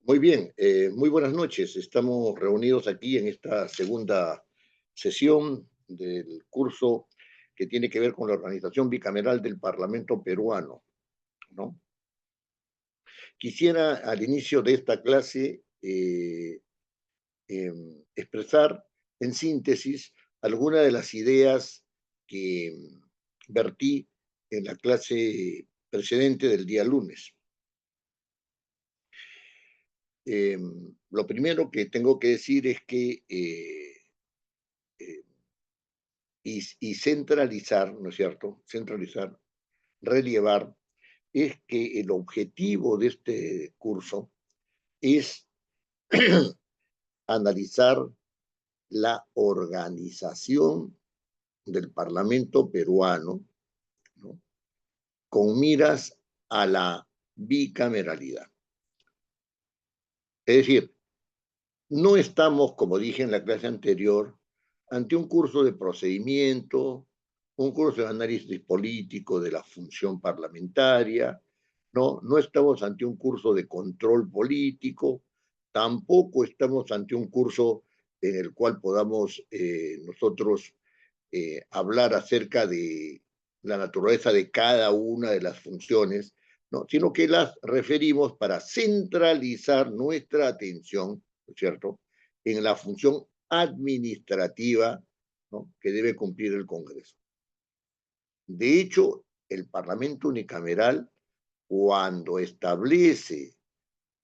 Muy bien, muy buenas noches. Estamos reunidos aquí en esta segunda sesión del curso que tiene que ver con la organización bicameral del Parlamento peruano, ¿no? Quisiera al inicio de esta clase expresar en síntesis algunas de las ideas que vertí en la clase precedente del día lunes. Lo primero que tengo que decir es que eh, y centralizar, ¿no es cierto? Centralizar, relevar, es que el objetivo de este curso es analizar la organización del Parlamento peruano, ¿no? Con miras a la bicameralidad. Es decir, no estamos, como dije en la clase anterior, ante un curso de procedimiento, un curso de análisis político de la función parlamentaria, no, no estamos ante un curso de control político, tampoco estamos ante un curso en el cual podamos nosotros hablar acerca de la naturaleza de cada una de las funciones, ¿no? Sino que las referimos para centralizar nuestra atención, ¿no es cierto?, en la función administrativa, ¿no?, que debe cumplir el Congreso. De hecho, el Parlamento unicameral, cuando establece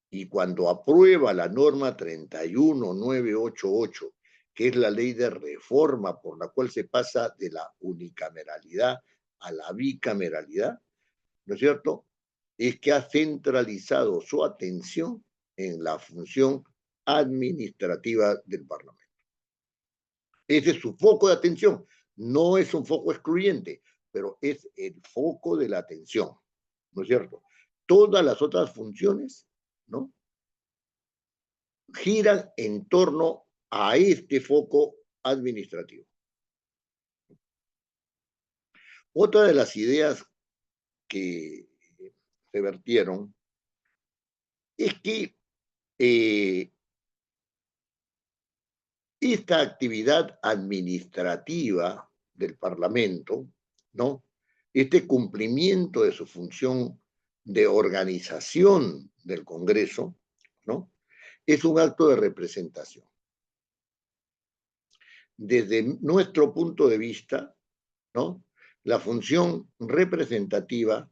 y cuando aprueba la norma 31988, que es la ley de reforma por la cual se pasa de la unicameralidad a la bicameralidad, ¿no es cierto?, es que ha centralizado su atención en la función administrativa del Parlamento. Ese es su foco de atención. No es un foco excluyente, pero es el foco de la atención, ¿no es cierto? Todas las otras funciones, ¿no?, giran en torno a este foco administrativo. Otra de las ideas que se vertieron es que eh, esta actividad administrativa del Parlamento, ¿no?, este cumplimiento de su función de organización del Congreso, ¿no?, es un acto de representación. Desde nuestro punto de vista, ¿no?, la función representativa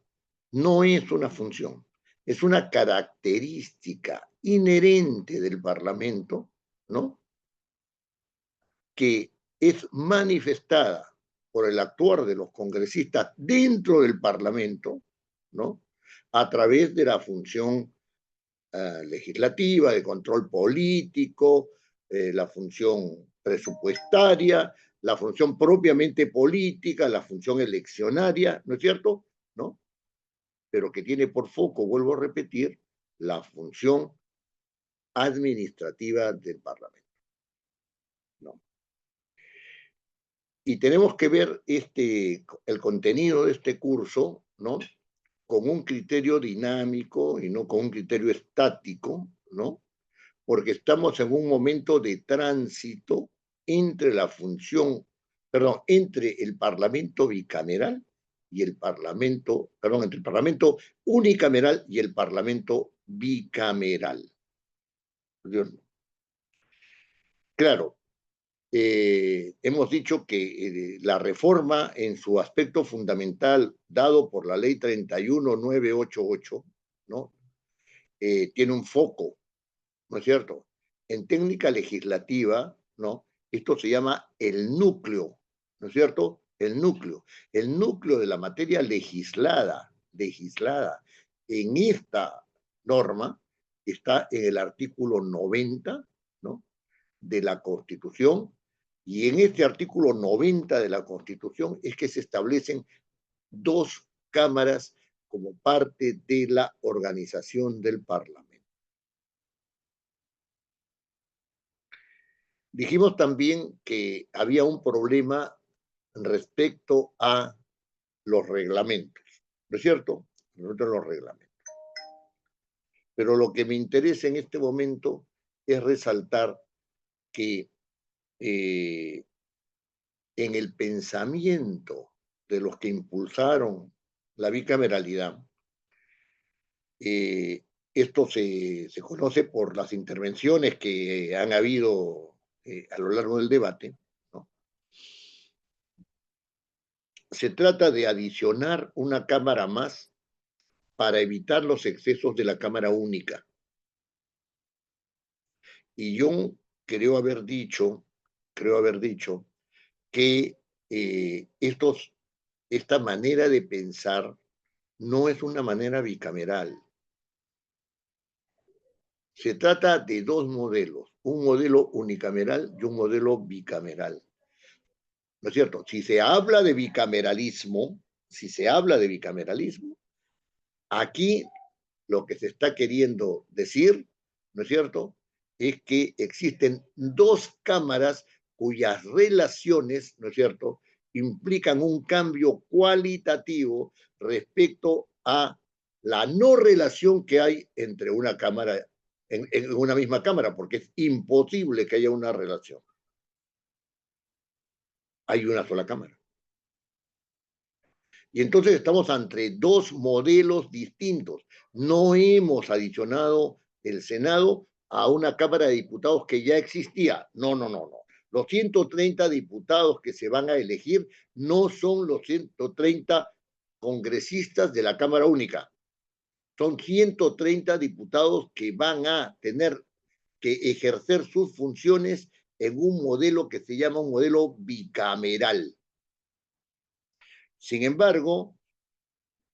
no es una función, es una característica inherente del Parlamento, ¿no?, que es manifestada por el actuar de los congresistas dentro del Parlamento, ¿no?, a través de la función legislativa, de control político, la función presupuestaria, la función propiamente política, la función eleccionaria, ¿no es cierto?, ¿no?, pero que tiene por foco, vuelvo a repetir, la función administrativa del Parlamento, ¿no? Y tenemos que ver el contenido de este curso, ¿no?, con un criterio dinámico y no con un criterio estático, ¿no?, porque estamos en un momento de tránsito entre la función, perdón, entre el Parlamento bicameral y el Parlamento, perdón, entre el Parlamento unicameral y el Parlamento bicameral. Claro, hemos dicho que la reforma en su aspecto fundamental dado por la ley 31988, ¿no?, tiene un foco, ¿no es cierto? En técnica legislativa, ¿no?, esto se llama el núcleo, ¿no es cierto? El núcleo de la materia legislada en esta norma está en el artículo 90, ¿no?, de la Constitución, y en este artículo 90 de la Constitución es que se establecen dos cámaras como parte de la organización del Parlamento. Dijimos también que había un problema respecto a los reglamentos, ¿no es cierto? Nosotros los reglamentos. Pero lo que me interesa en este momento es resaltar que en el pensamiento de los que impulsaron la bicameralidad, esto se conoce por las intervenciones que han habido a lo largo del debate, ¿no? Se trata de adicionar una cámara más para evitar los excesos de la cámara única. Y yo creo haber dicho que esta manera de pensar no es una manera bicameral. Se trata de dos modelos, un modelo unicameral y un modelo bicameral. ¿No es cierto? Si se habla de bicameralismo, aquí lo que se está queriendo decir, ¿no es cierto?, es que existen dos cámaras cuyas relaciones, ¿no es cierto?, implican un cambio cualitativo respecto a la no relación que hay entre una cámara, en una misma cámara, porque es imposible que haya una relación. Hay una sola cámara. Y entonces estamos ante dos modelos distintos. No hemos adicionado el Senado a una Cámara de Diputados que ya existía. No, no, no, no. Los 130 diputados que se van a elegir no son los 130 congresistas de la Cámara Única. Son 130 diputados que van a tener que ejercer sus funciones en un modelo que se llama un modelo bicameral. Sin embargo,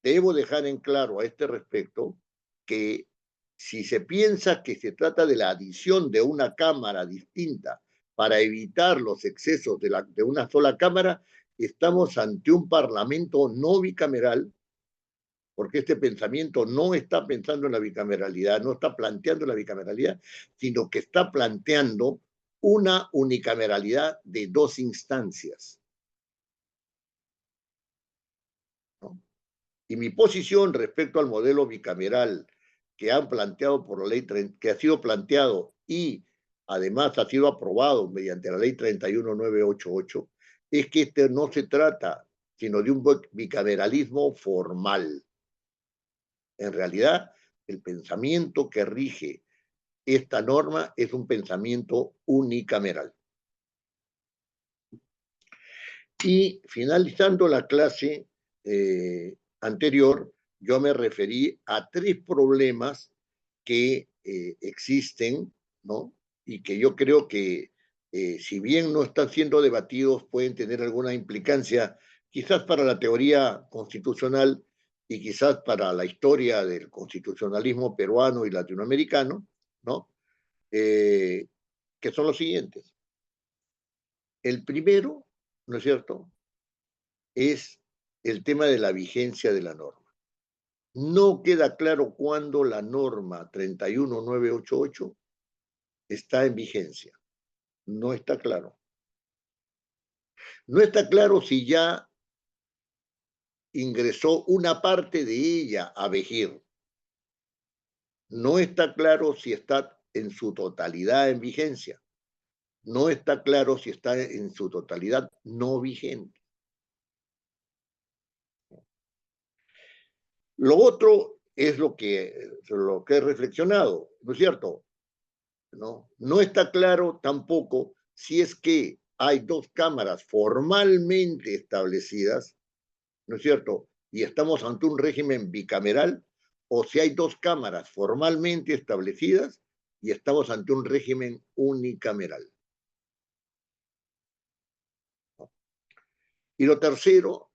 debo dejar en claro a este respecto que si se piensa que se trata de la adición de una cámara distinta para evitar los excesos de una sola cámara, estamos ante un parlamento no bicameral, porque este pensamiento no está pensando en la bicameralidad, no está planteando la bicameralidad, sino que está planteando una unicameralidad de dos instancias, ¿no? Y mi posición respecto al modelo bicameral que han planteado por la ley, que ha sido planteado y además ha sido aprobado mediante la ley 31988, es que este no se trata sino de un bicameralismo formal. En realidad, el pensamiento que rige esta norma es un pensamiento unicameral. Y finalizando la clase anterior, yo me referí a tres problemas que existen, ¿no? Y que yo creo que, si bien no están siendo debatidos, pueden tener alguna implicancia, quizás para la teoría constitucional y quizás para la historia del constitucionalismo peruano y latinoamericano, ¿no? Que son los siguientes. El primero, ¿no es cierto?, es el tema de la vigencia de la norma. No queda claro cuándo la norma 31988 está en vigencia. No está claro. No está claro si ya ingresó una parte de ella a vigir. No está claro si está en su totalidad en vigencia. No está claro si está en su totalidad no vigente. Lo otro es lo que he reflexionado, ¿no es cierto? No está claro tampoco si es que hay dos cámaras formalmente establecidas, ¿no es cierto? Y estamos ante un régimen bicameral, o si hay dos cámaras formalmente establecidas y estamos ante un régimen unicameral. Y lo tercero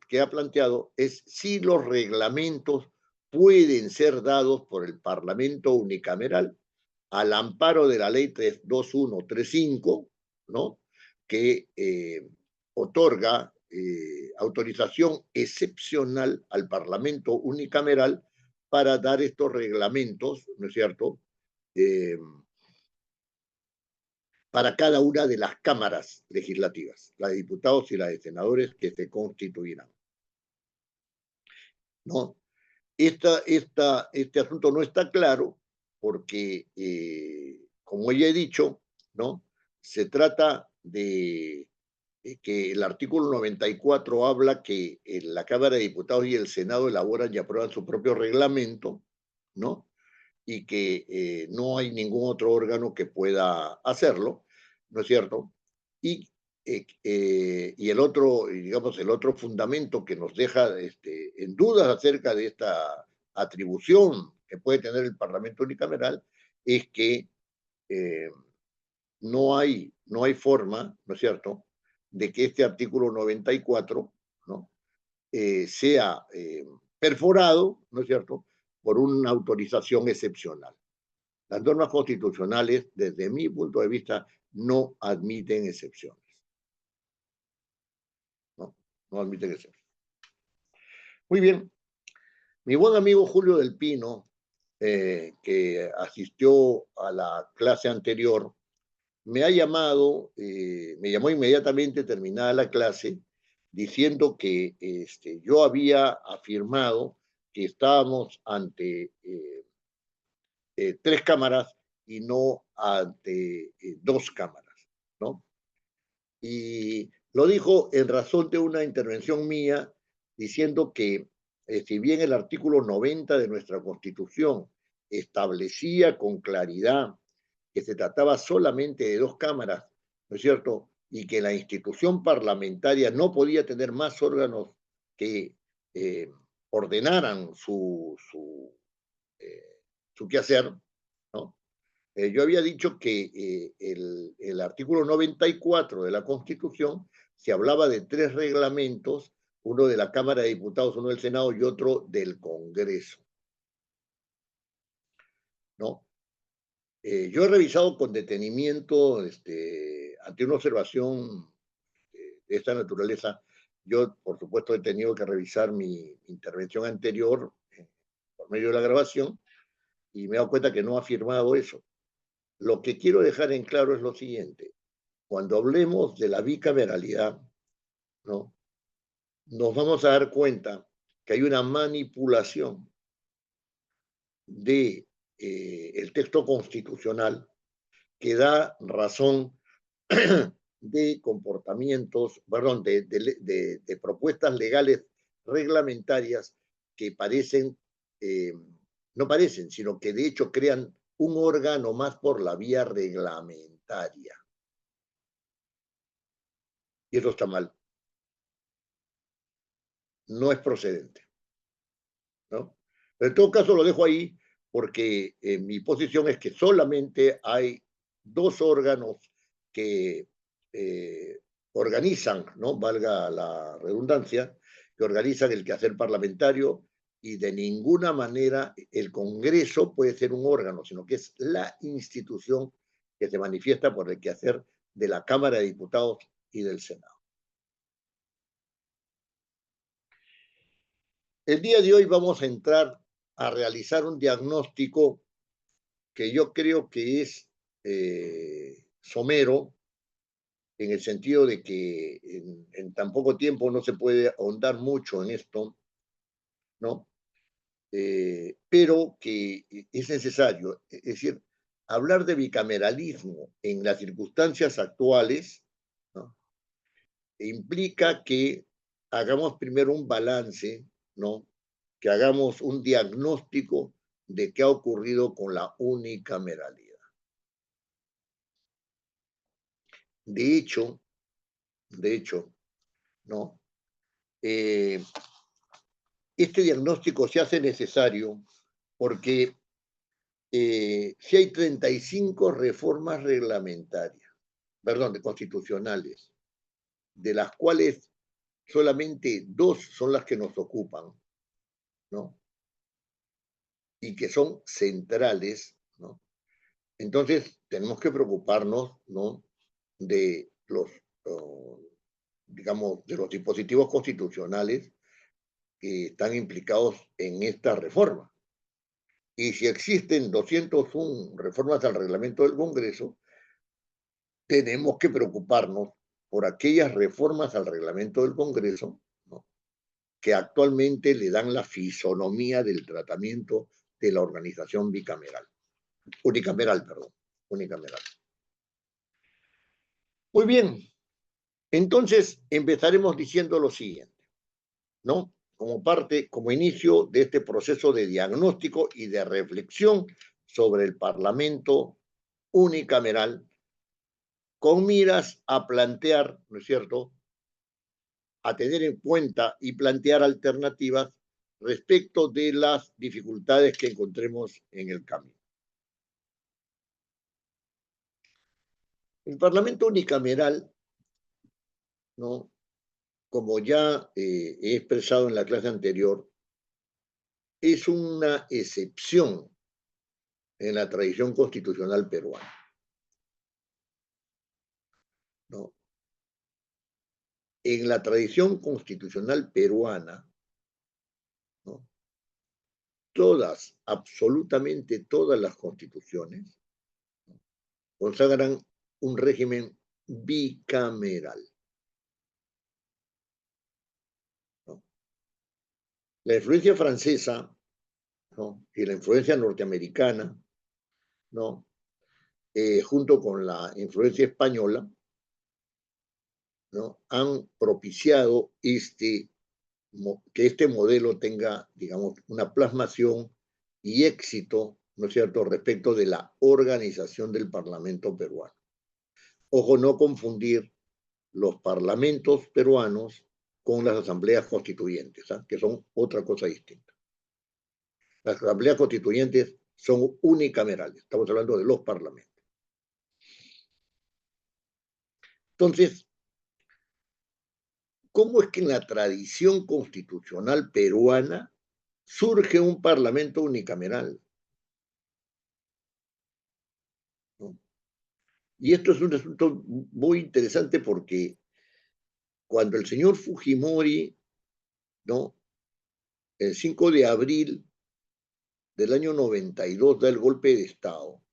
que ha planteado es si los reglamentos pueden ser dados por el Parlamento unicameral al amparo de la ley 32135, ¿no?, que otorga autorización excepcional al Parlamento unicameral para dar estos reglamentos, ¿no es cierto?, para cada una de las cámaras legislativas, la de diputados y la de senadores que se constituirán, ¿no? Este asunto no está claro porque, como ya he dicho, ¿no? Se trata de que el artículo 94 habla que la Cámara de Diputados y el Senado elaboran y aprueban su propio reglamento, ¿no? Y que no hay ningún otro órgano que pueda hacerlo, ¿no es cierto? Y el otro, digamos, el otro fundamento que nos deja en dudas acerca de esta atribución que puede tener el Parlamento unicameral es que eh, no hay forma, ¿no es cierto?, de que este artículo 94, ¿no?, sea perforado, ¿no es cierto?, por una autorización excepcional. Las normas constitucionales, desde mi punto de vista, no admiten excepciones. No, no admiten excepciones. Muy bien. Mi buen amigo Julio del Pino, que asistió a la clase anterior, me ha llamado, me llamó inmediatamente terminada la clase, diciendo que yo había afirmado que estábamos ante tres cámaras y no ante dos cámaras, ¿no? Y lo dijo en razón de una intervención mía diciendo que si bien el artículo 90 de nuestra Constitución establecía con claridad que se trataba solamente de dos cámaras, ¿no es cierto? Y que la institución parlamentaria no podía tener más órganos que eh, ordenaran eh, su quehacer, ¿no? Yo había dicho que el artículo 94 de la Constitución se hablaba de tres reglamentos, uno de la Cámara de Diputados, uno del Senado y otro del Congreso, ¿no? Yo he revisado con detenimiento, ante una observación de esta naturaleza, yo, por supuesto, he tenido que revisar mi intervención anterior por medio de la grabación y me he dado cuenta que no ha afirmado eso. Lo que quiero dejar en claro es lo siguiente. Cuando hablemos de la bicameralidad, ¿no?, nos vamos a dar cuenta que hay una manipulación de el texto constitucional que da razón de comportamientos, perdón, de propuestas legales reglamentarias que parecen, eh, no parecen, sino que de hecho crean un órgano más por la vía reglamentaria. Y eso está mal. No es procedente, ¿no? Pero en todo caso lo dejo ahí porque mi posición es que solamente hay dos órganos que eh, organizan, ¿no?, valga la redundancia, que organizan el quehacer parlamentario y de ninguna manera el Congreso puede ser un órgano, sino que es la institución que se manifiesta por el quehacer de la Cámara de Diputados y del Senado. El día de hoy vamos a entrar a realizar un diagnóstico que yo creo que es somero, en el sentido de que en tan poco tiempo no se puede ahondar mucho en esto, ¿no? Pero que es necesario. Es decir, hablar de bicameralismo en las circunstancias actuales, ¿no?, implica que hagamos primero un balance, ¿no?, que hagamos un diagnóstico de qué ha ocurrido con la unicameralidad. De hecho, de hecho, ¿no? Este diagnóstico se hace necesario porque si hay 35 reformas reglamentarias, perdón, de constitucionales, de las cuales solamente dos son las que nos ocupan, ¿no?, y que son centrales, ¿no? Entonces, tenemos que preocuparnos, ¿no?, de los, digamos, de los dispositivos constitucionales que están implicados en esta reforma. Y si existen 201 reformas al reglamento del Congreso, tenemos que preocuparnos por aquellas reformas al reglamento del Congreso, ¿no?, que actualmente le dan la fisonomía del tratamiento de la organización bicameral. Unicameral, perdón. Unicameral. Muy bien. Entonces, empezaremos diciendo lo siguiente, ¿no? Como parte, como inicio de este proceso de diagnóstico y de reflexión sobre el Parlamento unicameral, con miras a plantear, ¿no es cierto?, a tener en cuenta y plantear alternativas respecto de las dificultades que encontremos en el camino. El Parlamento unicameral, ¿no?, como ya he expresado en la clase anterior, es una excepción en la tradición constitucional peruana, ¿no? En la tradición constitucional peruana, ¿no?, todas, absolutamente todas las constituciones, ¿no?, consagran un régimen bicameral, ¿no? La influencia francesa, ¿no?, y la influencia norteamericana, ¿no?, junto con la influencia española, ¿no?, han propiciado que este modelo tenga, digamos, una plasmación y éxito, ¿no es cierto?, respecto de la organización del Parlamento peruano. Ojo, no confundir los parlamentos peruanos con las asambleas constituyentes, ¿eh?, que son otra cosa distinta. Las asambleas constituyentes son unicamerales, estamos hablando de los parlamentos. Entonces, ¿cómo es que en la tradición constitucional peruana surge un parlamento unicameral, ¿no? Y esto es un asunto muy interesante porque cuando el señor Fujimori, ¿no?, el 5 de abril del año 92 da el golpe de Estado,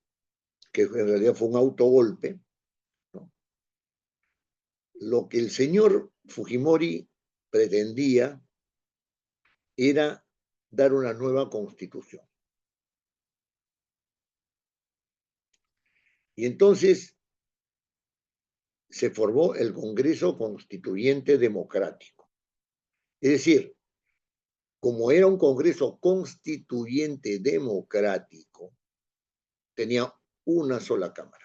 que en realidad fue un autogolpe, ¿no?, lo que el señor Fujimori pretendía era dar una nueva constitución. Y entonces se formó el Congreso Constituyente Democrático. Es decir, como era un Congreso Constituyente Democrático, tenía una sola Cámara,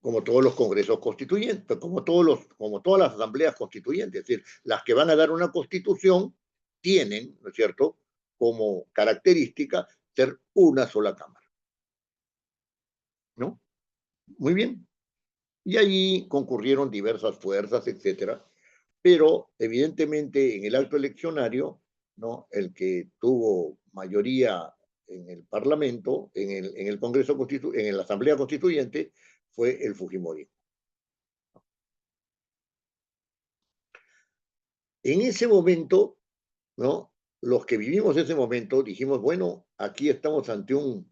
como todos los congresos constituyentes, como todas las asambleas constituyentes, es decir, las que van a dar una constitución tienen, ¿no es cierto?, como característica ser una sola Cámara, ¿no? Muy bien. Y allí concurrieron diversas fuerzas, etcétera, pero evidentemente en el acto eleccionario, ¿no?, el que tuvo mayoría en el Parlamento, en el Congreso en la Asamblea Constituyente, fue el Fujimori. En ese momento, ¿no?, los que vivimos ese momento dijimos, bueno, aquí estamos ante una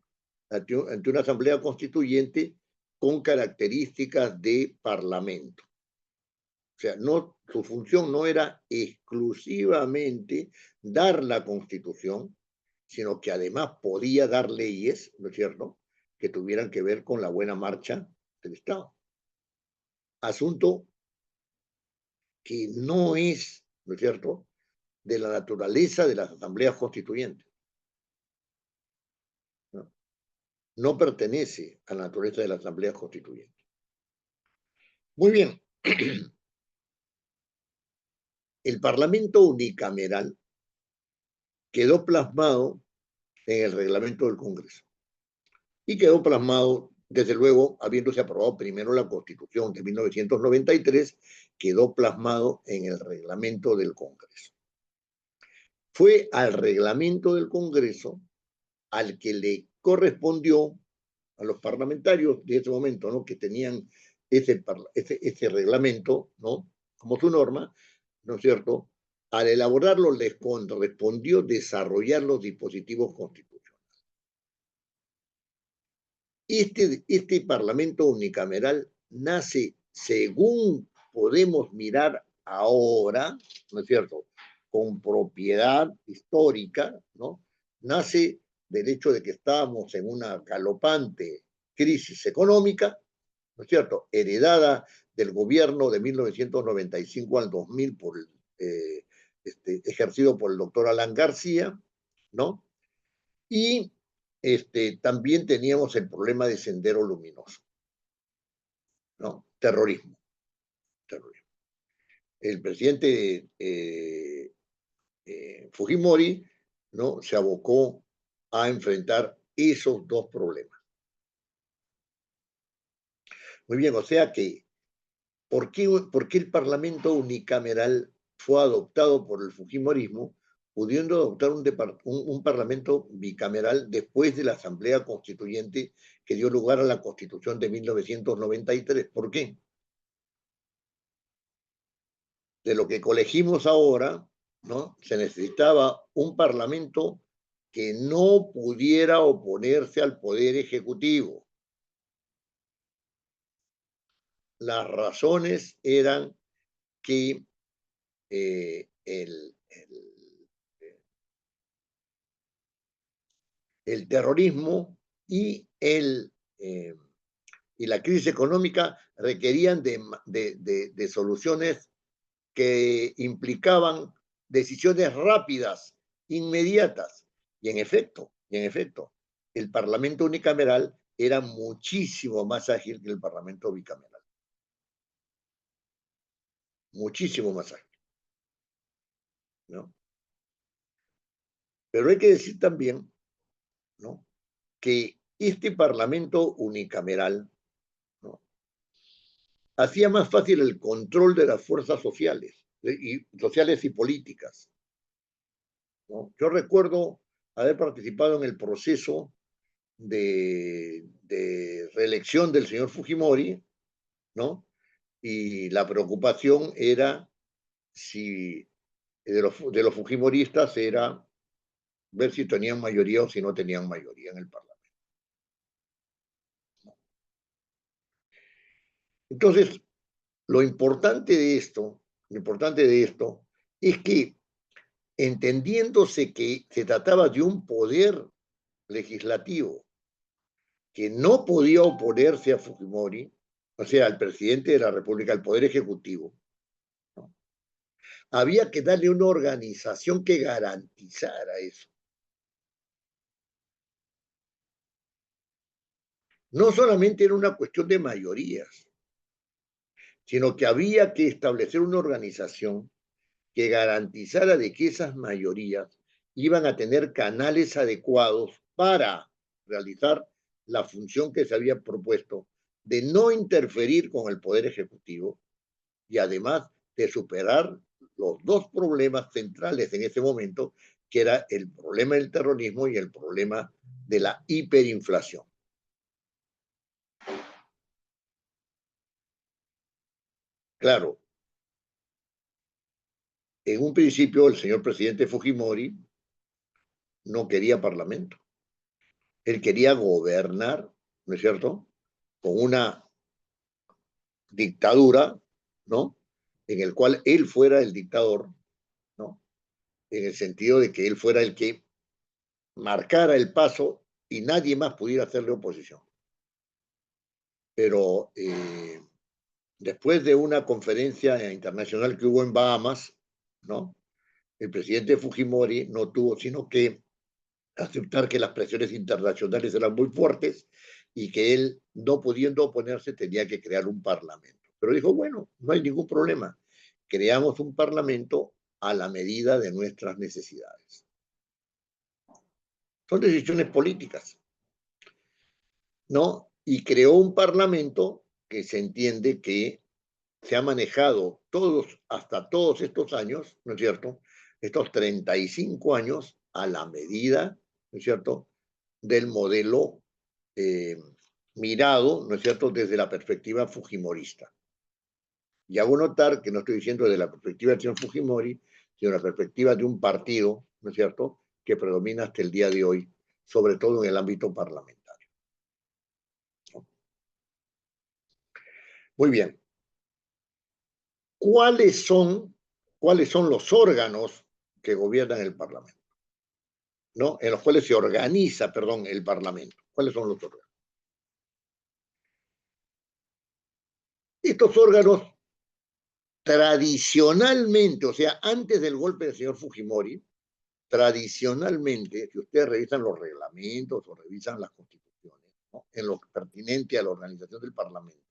Asamblea Constituyente con características de Parlamento. O sea, no, su función no era exclusivamente dar la Constitución, sino que además podía dar leyes, ¿no es cierto?, que tuvieran que ver con la buena marcha del Estado. Asunto que no es, ¿no es cierto?, de la naturaleza de las asambleas constituyentes, ¿no? No pertenece a la naturaleza de las asambleas constituyentes. Muy bien. El Parlamento unicameral quedó plasmado en el reglamento del Congreso y quedó plasmado, desde luego, habiéndose aprobado primero la Constitución de 1993, quedó plasmado en el reglamento del Congreso. Fue al reglamento del Congreso al que le correspondió a los parlamentarios de ese momento, ¿no?, que tenían ese reglamento, ¿no?, como su norma, ¿no es cierto?, al elaborarlo les correspondió desarrollar los dispositivos constitucionales. Este Parlamento unicameral nace según podemos mirar ahora, ¿no es cierto?, con propiedad histórica, ¿no?, nace del hecho de que estábamos en una galopante crisis económica, ¿no es cierto?, heredada del gobierno de 1995 al 2000 por ejercido por el doctor Alan García, ¿no? Y también teníamos el problema de Sendero Luminoso, ¿no? Terrorismo. El presidente Fujimori, ¿no?, se abocó a enfrentar esos dos problemas. Muy bien, o sea que, ¿por qué el Parlamento unicameral fue adoptado por el Fujimorismo, pudiendo adoptar un Parlamento bicameral después de la Asamblea Constituyente que dio lugar a la Constitución de 1993? ¿Por qué? De lo que colegimos ahora, ¿no?, se necesitaba un Parlamento que no pudiera oponerse al Poder Ejecutivo. Las razones eran que eh, el, el, el terrorismo y, y la crisis económica requerían de soluciones que implicaban decisiones rápidas, inmediatas. Y en efecto, el Parlamento unicameral era muchísimo más ágil que el Parlamento bicameral. Muchísimo más ágil, ¿no? Pero hay que decir también, ¿no?, que este Parlamento unicameral, ¿no?, hacía más fácil el control de las fuerzas sociales y políticas, ¿no? Yo recuerdo haber participado en el proceso de reelección del señor Fujimori, ¿no? Y la preocupación era si de los fujimoristas era ver si tenían mayoría o si no tenían mayoría en el Parlamento. Entonces, lo importante de esto es que, entendiéndose que se trataba de un poder legislativo que no podía oponerse a Fujimori, o sea, al presidente de la República, al Poder Ejecutivo, ¿no?, había que darle una organización que garantizara eso. No solamente era una cuestión de mayorías, sino que había que establecer una organización que garantizara de que esas mayorías iban a tener canales adecuados para realizar la función que se había propuesto de no interferir con el Poder Ejecutivo y además de superar los dos problemas centrales en ese momento, que era el problema del terrorismo y el problema de la hiperinflación. Claro, en un principio el señor presidente Fujimori no quería parlamento. Él quería gobernar, ¿no es cierto?, con una dictadura, ¿no?, en el cual él fuera el dictador, ¿no?, en el sentido de que él fuera el que marcara el paso y nadie más pudiera hacerle oposición. Pero después de una conferencia internacional que hubo en Bahamas, ¿no?, el presidente Fujimori no tuvo sino que aceptar que las presiones internacionales eran muy fuertes y que él, no pudiendo oponerse, tenía que crear un parlamento. Pero dijo, bueno, no hay ningún problema, creamos un parlamento a la medida de nuestras necesidades. Son decisiones políticas, ¿no? Y creó un parlamento que se entiende que se ha manejado hasta todos estos años, ¿no es cierto?, estos 35 años a la medida, ¿no es cierto?, del modelo eh, mirado, ¿no es cierto?, desde la perspectiva fujimorista. Y hago notar que no estoy diciendo desde la perspectiva del señor Fujimori, sino la perspectiva de un partido, ¿no es cierto?, que predomina hasta el día de hoy, sobre todo en el ámbito parlamentario, ¿no? Muy bien. ¿Cuáles son los órganos que gobiernan el Parlamento? ¿No? En los cuales se organiza, perdón, el Parlamento. ¿Cuáles son los órganos? Estos órganos tradicionalmente, o sea, antes del golpe del señor Fujimori, tradicionalmente, si ustedes revisan los reglamentos o revisan las constituciones, ¿no?, en lo pertinente a la organización del Parlamento,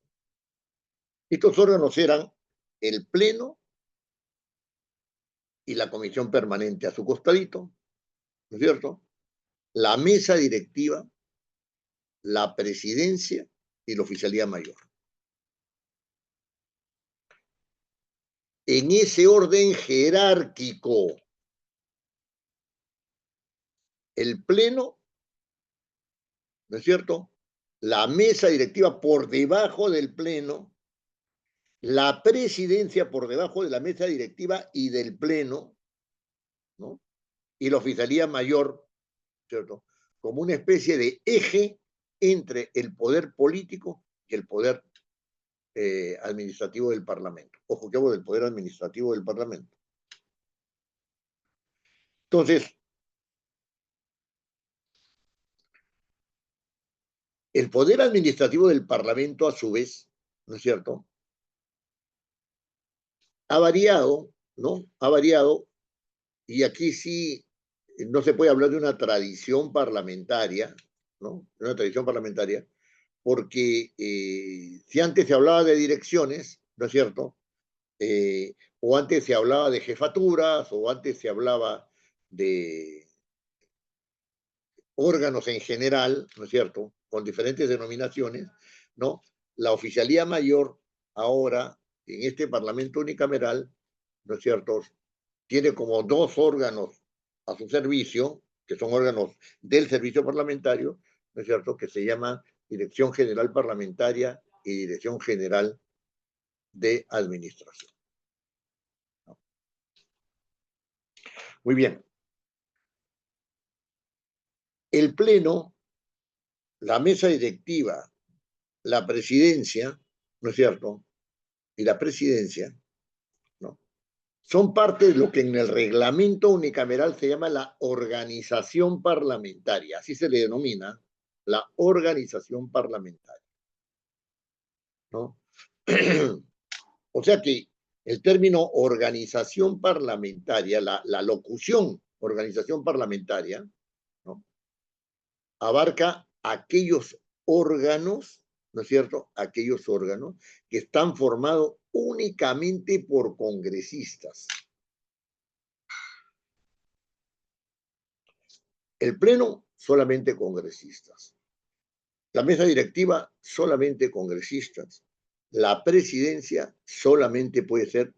estos órganos eran el Pleno y la Comisión Permanente a su costadito, ¿no es cierto?, la mesa directiva, la presidencia y la oficialía mayor. En ese orden jerárquico, el Pleno, ¿no es cierto?, la mesa directiva por debajo del Pleno, la presidencia por debajo de la mesa directiva y del Pleno, ¿no?, y la oficialía mayor, ¿cierto?, como una especie de eje entre el poder político y el poder administrativo del Parlamento. Ojo que hablo del poder administrativo del Parlamento. Entonces, el poder administrativo del Parlamento, a su vez, ¿no es cierto?, ha variado, ¿no? Ha variado, y aquí sí no se puede hablar de una tradición parlamentaria, ¿no?, de una tradición parlamentaria, porque si antes se hablaba de direcciones, ¿no es cierto?, o antes se hablaba de jefaturas, o antes se hablaba de órganos en general, ¿no es cierto?, con diferentes denominaciones, ¿no? La oficialía mayor ahora, en este Parlamento unicameral, ¿no es cierto?, tiene como dos órganos a su servicio, que son órganos del servicio parlamentario, ¿no es cierto?, que se llama Dirección General Parlamentaria y Dirección General de Administración. Muy bien. El Pleno, la mesa directiva, la presidencia, ¿no es cierto?, y la presidencia, ¿no?, son parte de lo que en el reglamento unicameral se llama la organización parlamentaria, así se le denomina, la organización parlamentaria, ¿no? O sea que el término organización parlamentaria, la locución organización parlamentaria, ¿no?, abarca aquellos órganos, ¿no es cierto?, aquellos órganos que están formados únicamente por congresistas. El Pleno, solamente congresistas. La mesa directiva, solamente congresistas. La presidencia solamente puede ser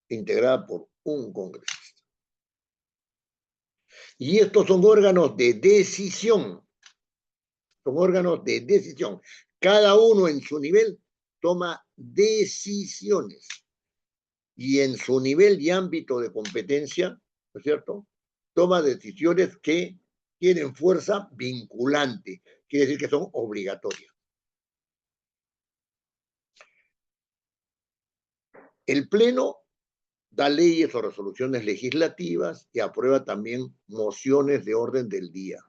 integrada por un congresista. Y estos son órganos de decisión. Son órganos de decisión. Cada uno en su nivel toma decisiones. Y en su nivel y ámbito de competencia, ¿no es cierto?, toma decisiones que tienen fuerza vinculante. Quiere decir que son obligatorias. El Pleno da leyes o resoluciones legislativas y aprueba también mociones de orden del día.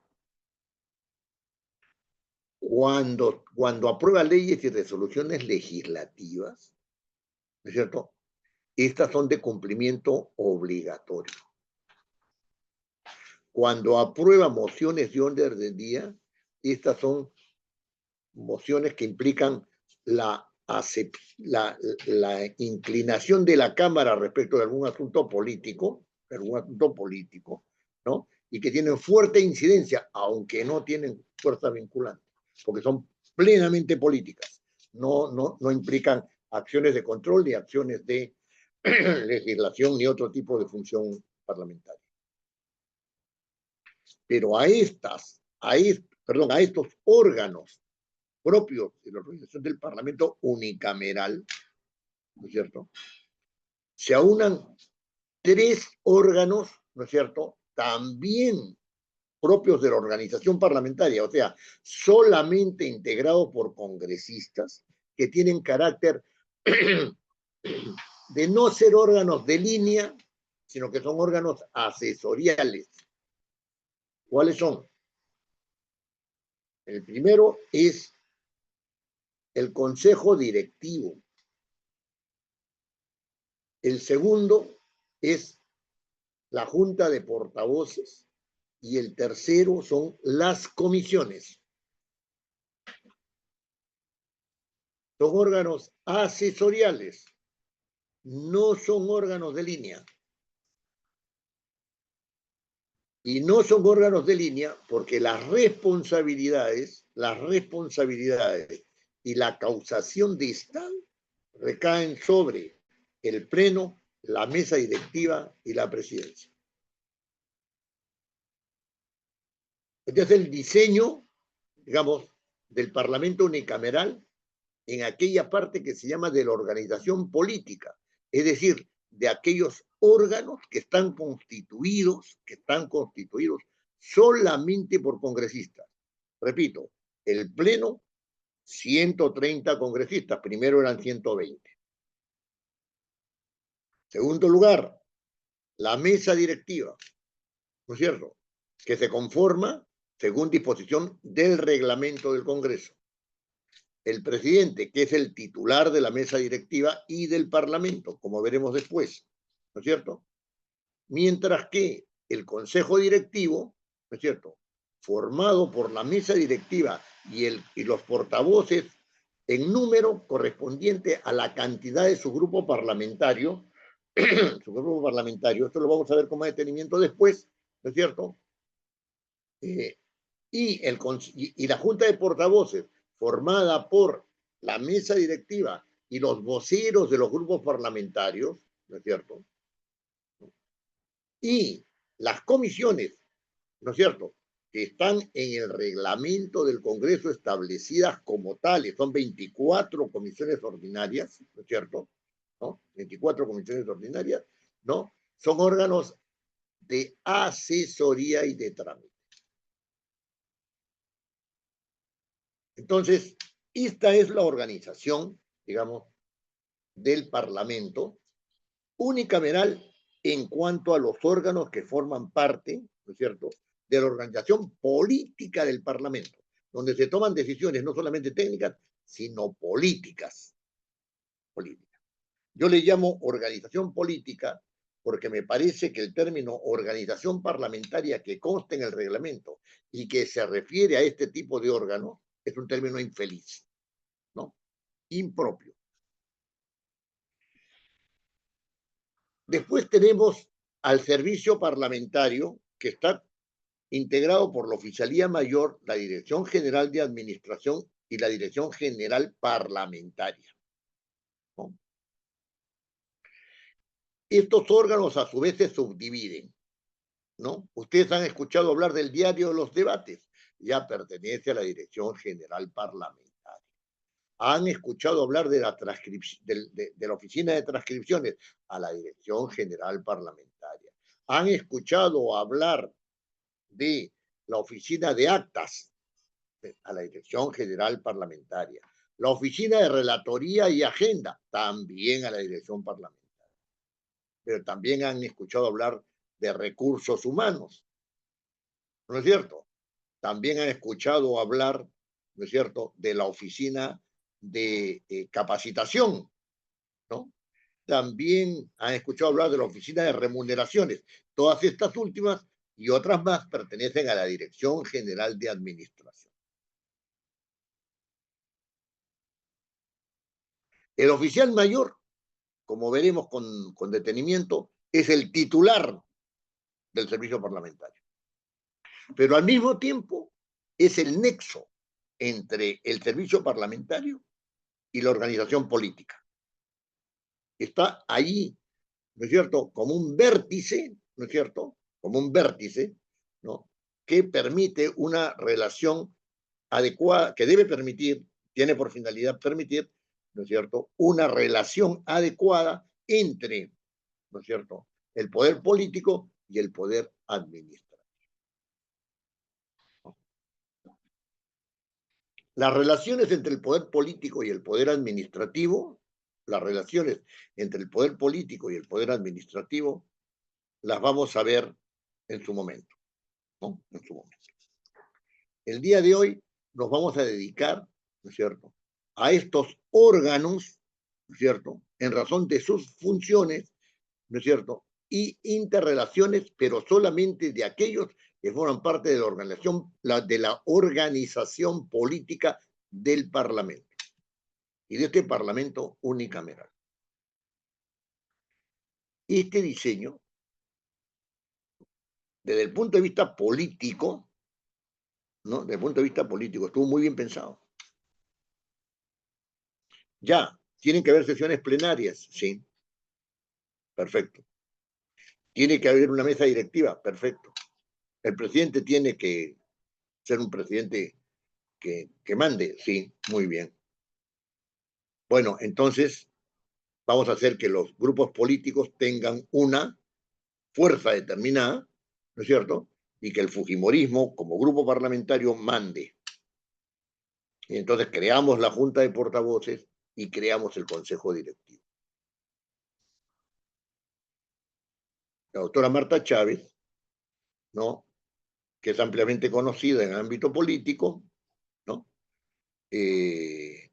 Cuando aprueba leyes y resoluciones legislativas, ¿no es cierto?, estas son de cumplimiento obligatorio. Cuando aprueba mociones de orden del día, estas son mociones que implican la inclinación de la Cámara respecto de algún asunto político, ¿no?, y que tienen fuerte incidencia, aunque no tienen fuerza vinculante, porque son plenamente políticas, no implican acciones de control ni acciones de legislación ni otro tipo de función parlamentaria. Pero a estos órganos propios de la organización del Parlamento unicameral, ¿no es cierto?, se aunan tres órganos, ¿no es cierto?, también propios de la organización parlamentaria, o sea, solamente integrados por congresistas que tienen carácter de no ser órganos de línea, sino que son órganos asesoriales. ¿Cuáles son? El primero es el consejo directivo. El segundo es la junta de portavoces. Y el tercero son las comisiones. Son órganos asesoriales, no son órganos de línea. Y no son órganos de línea porque las responsabilidades y la causación de esta recaen sobre el pleno, la mesa directiva y la presidencia. Este es el diseño, digamos, del Parlamento unicameral en aquella parte que se llama de la organización política, es decir, de aquellos órganos que están constituidos solamente por congresistas. Repito, el Pleno, 130 congresistas, primero eran 120. Segundo lugar, la mesa directiva, ¿no es cierto?, que se conforma según disposición del reglamento del Congreso. El presidente, que es el titular de la mesa directiva y del Parlamento, como veremos después, ¿no es cierto? Mientras que el Consejo Directivo, ¿no es cierto?, formado por la mesa directiva y los portavoces en número correspondiente a la cantidad de su grupo parlamentario, esto lo vamos a ver con más detenimiento después, ¿no es cierto? Y la Junta de Portavoces, formada por la mesa directiva y los voceros de los grupos parlamentarios, ¿no es cierto? Y las comisiones, ¿no es cierto?, que están en el reglamento del Congreso establecidas como tales, son 24 comisiones ordinarias, ¿no es cierto?, ¿no? 24 comisiones ordinarias, ¿no? Son órganos de asesoría y de trámite. Entonces, esta es la organización, digamos, del Parlamento unicameral en cuanto a los órganos que forman parte, ¿no es cierto?, de la organización política del Parlamento, donde se toman decisiones no solamente técnicas, sino políticas. Yo le llamo organización política porque me parece que el término organización parlamentaria que consta en el reglamento y que se refiere a este tipo de órgano es un término infeliz, ¿no?, impropio. Después tenemos al servicio parlamentario, que está integrado por la Oficialía Mayor, la Dirección General de Administración y la Dirección General Parlamentaria, ¿no? Estos órganos a su vez se subdividen, ¿no? Ustedes han escuchado hablar del diario de los debates, ya pertenece a la Dirección General Parlamentaria. Han escuchado hablar de la de la Oficina de Transcripciones, a la Dirección General Parlamentaria. Han escuchado hablar de la Oficina de Actas, a la Dirección General Parlamentaria. La Oficina de Relatoría y Agenda, también a la Dirección Parlamentaria. Pero también han escuchado hablar de recursos humanos, ¿no es cierto? También han escuchado hablar, ¿no es cierto?, de la Oficina de Capacitación, ¿no? También han escuchado hablar de la Oficina de Remuneraciones. Todas estas últimas y otras más pertenecen a la Dirección General de Administración. El oficial mayor, como veremos con detenimiento, es el titular del servicio parlamentario. Pero al mismo tiempo es el nexo entre el servicio parlamentario y la organización política. Está ahí, ¿no es cierto?, como un vértice, ¿no es cierto?, como un vértice, ¿no?, que permite una relación adecuada, que debe permitir, tiene por finalidad permitir, ¿no es cierto?, una relación adecuada entre, ¿no es cierto?, el poder político y el poder administrativo. Las relaciones entre el poder político y el poder administrativo las relaciones entre el poder político y el poder administrativo, las vamos a ver en su momento, ¿no? En su momento. El día de hoy nos vamos a dedicar, ¿no es cierto?, a estos órganos, ¿no es cierto?, en razón de sus funciones, ¿no es cierto?, y interrelaciones, pero solamente de aquellos que forman parte de la organización política del Parlamento y de este Parlamento unicameral. Este diseño, desde el punto de vista político, ¿no? Desde el punto de vista político, estuvo muy bien pensado. Ya, tienen que haber sesiones plenarias, sí, perfecto. Tiene que haber una mesa directiva, perfecto. El presidente tiene que ser un presidente que mande, sí, muy bien. Bueno, entonces vamos a hacer que los grupos políticos tengan una fuerza determinada, ¿no es cierto? Y que el fujimorismo, como grupo parlamentario, mande. Y entonces creamos la Junta de Portavoces y creamos el Consejo Directivo. La doctora Marta Chávez, ¿no?, que es ampliamente conocida en el ámbito político, ¿no?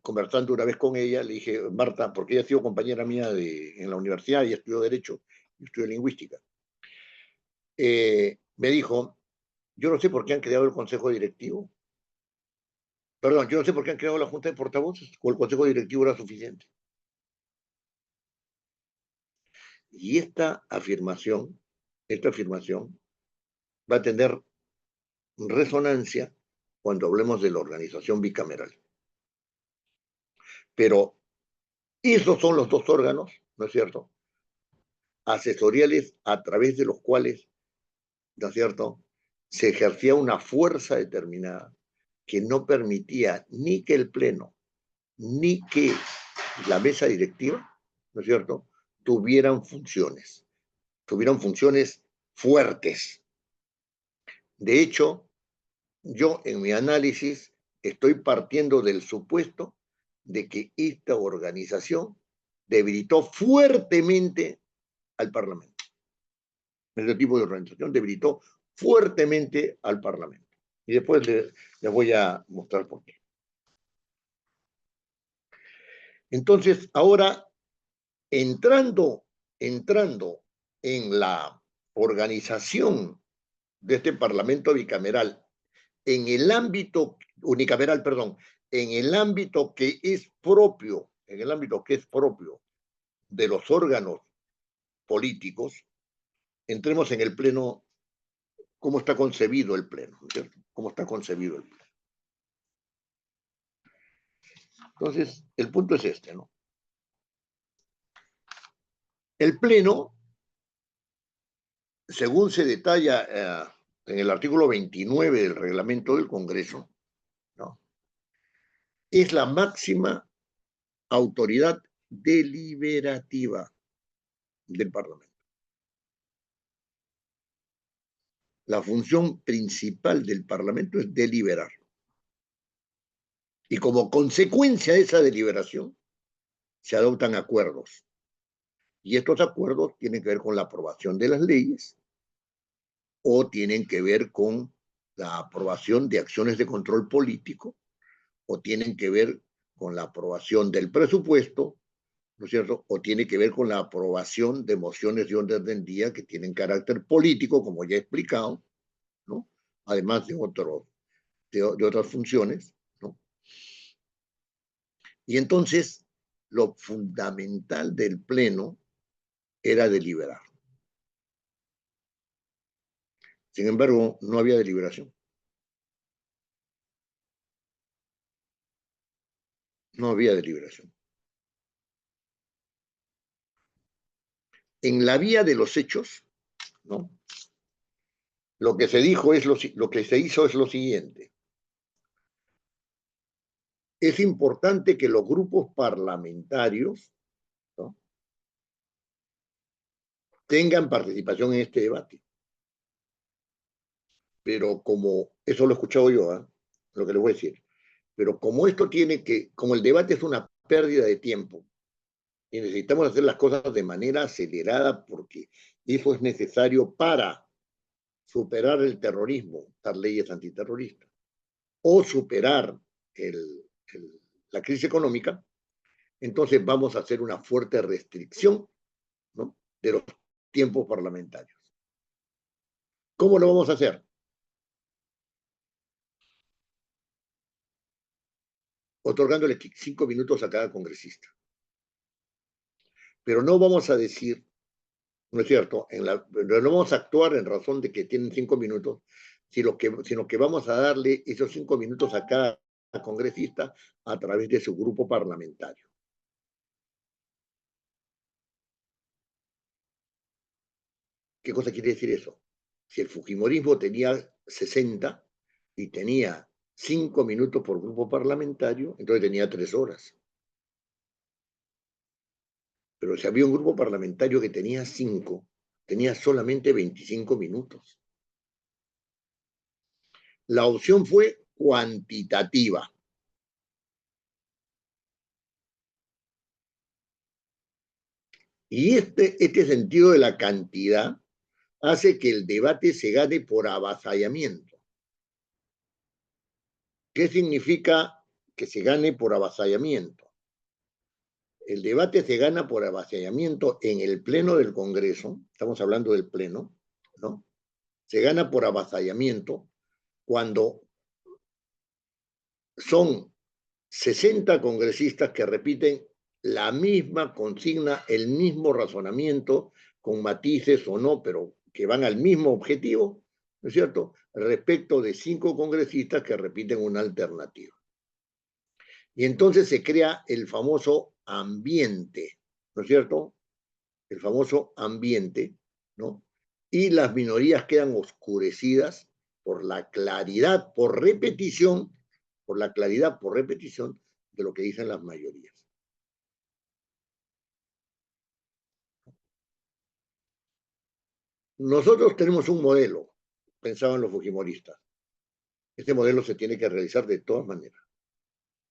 Conversando una vez con ella, le dije, Marta, porque ella ha sido compañera mía en la universidad y estudió Derecho y estudió Lingüística. Me dijo, yo no sé por qué han creado el Consejo Directivo. Perdón, yo no sé por qué han creado la Junta de Portavoces, o el Consejo Directivo era suficiente. Y esta afirmación va a tener resonancia cuando hablemos de la organización bicameral. Pero esos son los dos órganos, ¿no es cierto?, asesoriales a través de los cuales, ¿no es cierto?, se ejercía una fuerza determinada que no permitía ni que el Pleno, ni que la mesa directiva, ¿no es cierto?, tuvieran funciones fuertes. De hecho, yo en mi análisis estoy partiendo del supuesto de que esta organización debilitó fuertemente al Parlamento. Este tipo de organización debilitó fuertemente al Parlamento. Y después les voy a mostrar por qué. Entonces, ahora, entrando en la organización de este Parlamento bicameral, en el ámbito unicameral, perdón, en el ámbito que es propio, de los órganos políticos, entremos en el pleno, cómo está concebido el pleno, ¿cierto? Cómo está concebido el pleno. Entonces, el punto es este, ¿no? El pleno, según se detalla en el artículo 29 del reglamento del Congreso, ¿no?, es la máxima autoridad deliberativa del Parlamento. La función principal del Parlamento es deliberar. Y como consecuencia de esa deliberación, se adoptan acuerdos. Y estos acuerdos tienen que ver con la aprobación de las leyes o tienen que ver con la aprobación de acciones de control político o tienen que ver con la aprobación del presupuesto, ¿no es cierto? O tiene que ver con la aprobación de mociones de orden del día que tienen carácter político, como ya he explicado, ¿no?, además de otras funciones, ¿no? Y entonces, lo fundamental del pleno era deliberar. Sin embargo, no había deliberación. No había deliberación. En la vía de los hechos, ¿no?, lo que se dijo lo que se hizo es lo siguiente. Es importante que los grupos parlamentarios, ¿no?, tengan participación en este debate. Pero como, eso lo he escuchado yo, lo que les voy a decir, pero como el debate es una pérdida de tiempo, Y necesitamos hacer las cosas de manera acelerada porque eso es necesario para superar el terrorismo, las leyes antiterroristas, o superar el, la crisis económica. Entonces vamos a hacer una fuerte restricción, ¿no?, de los tiempos parlamentarios. ¿Cómo lo vamos a hacer? Otorgándole 5 minutos a cada congresista. Pero no vamos a decir, ¿no es cierto?, no vamos a actuar en razón de que tienen 5 minutos, sino que vamos a darle esos 5 minutos a cada congresista a través de su grupo parlamentario. ¿Qué cosa quiere decir eso? Si el fujimorismo tenía 60 y tenía 5 minutos por grupo parlamentario, entonces tenía 3 horas. Pero si había un grupo parlamentario que tenía 5, tenía solamente 25 minutos. La opción fue cuantitativa. Y este sentido de la cantidad hace que el debate se gane por avasallamiento. ¿Qué significa que se gane por avasallamiento? El debate se gana por avasallamiento en el pleno del Congreso, estamos hablando del pleno, ¿no? Se gana por avasallamiento cuando son 60 congresistas que repiten la misma consigna, el mismo razonamiento, con matices o no, pero que van al mismo objetivo, ¿no es cierto?, respecto de 5 congresistas que repiten una alternativa. Y entonces se crea el famoso ambiente, ¿no es cierto?, el famoso ambiente, ¿no? Y las minorías quedan oscurecidas por la claridad, por repetición, por la claridad, por repetición de lo que dicen las mayorías. Nosotros tenemos un modelo, pensaban los fujimoristas. Este modelo se tiene que realizar de todas maneras.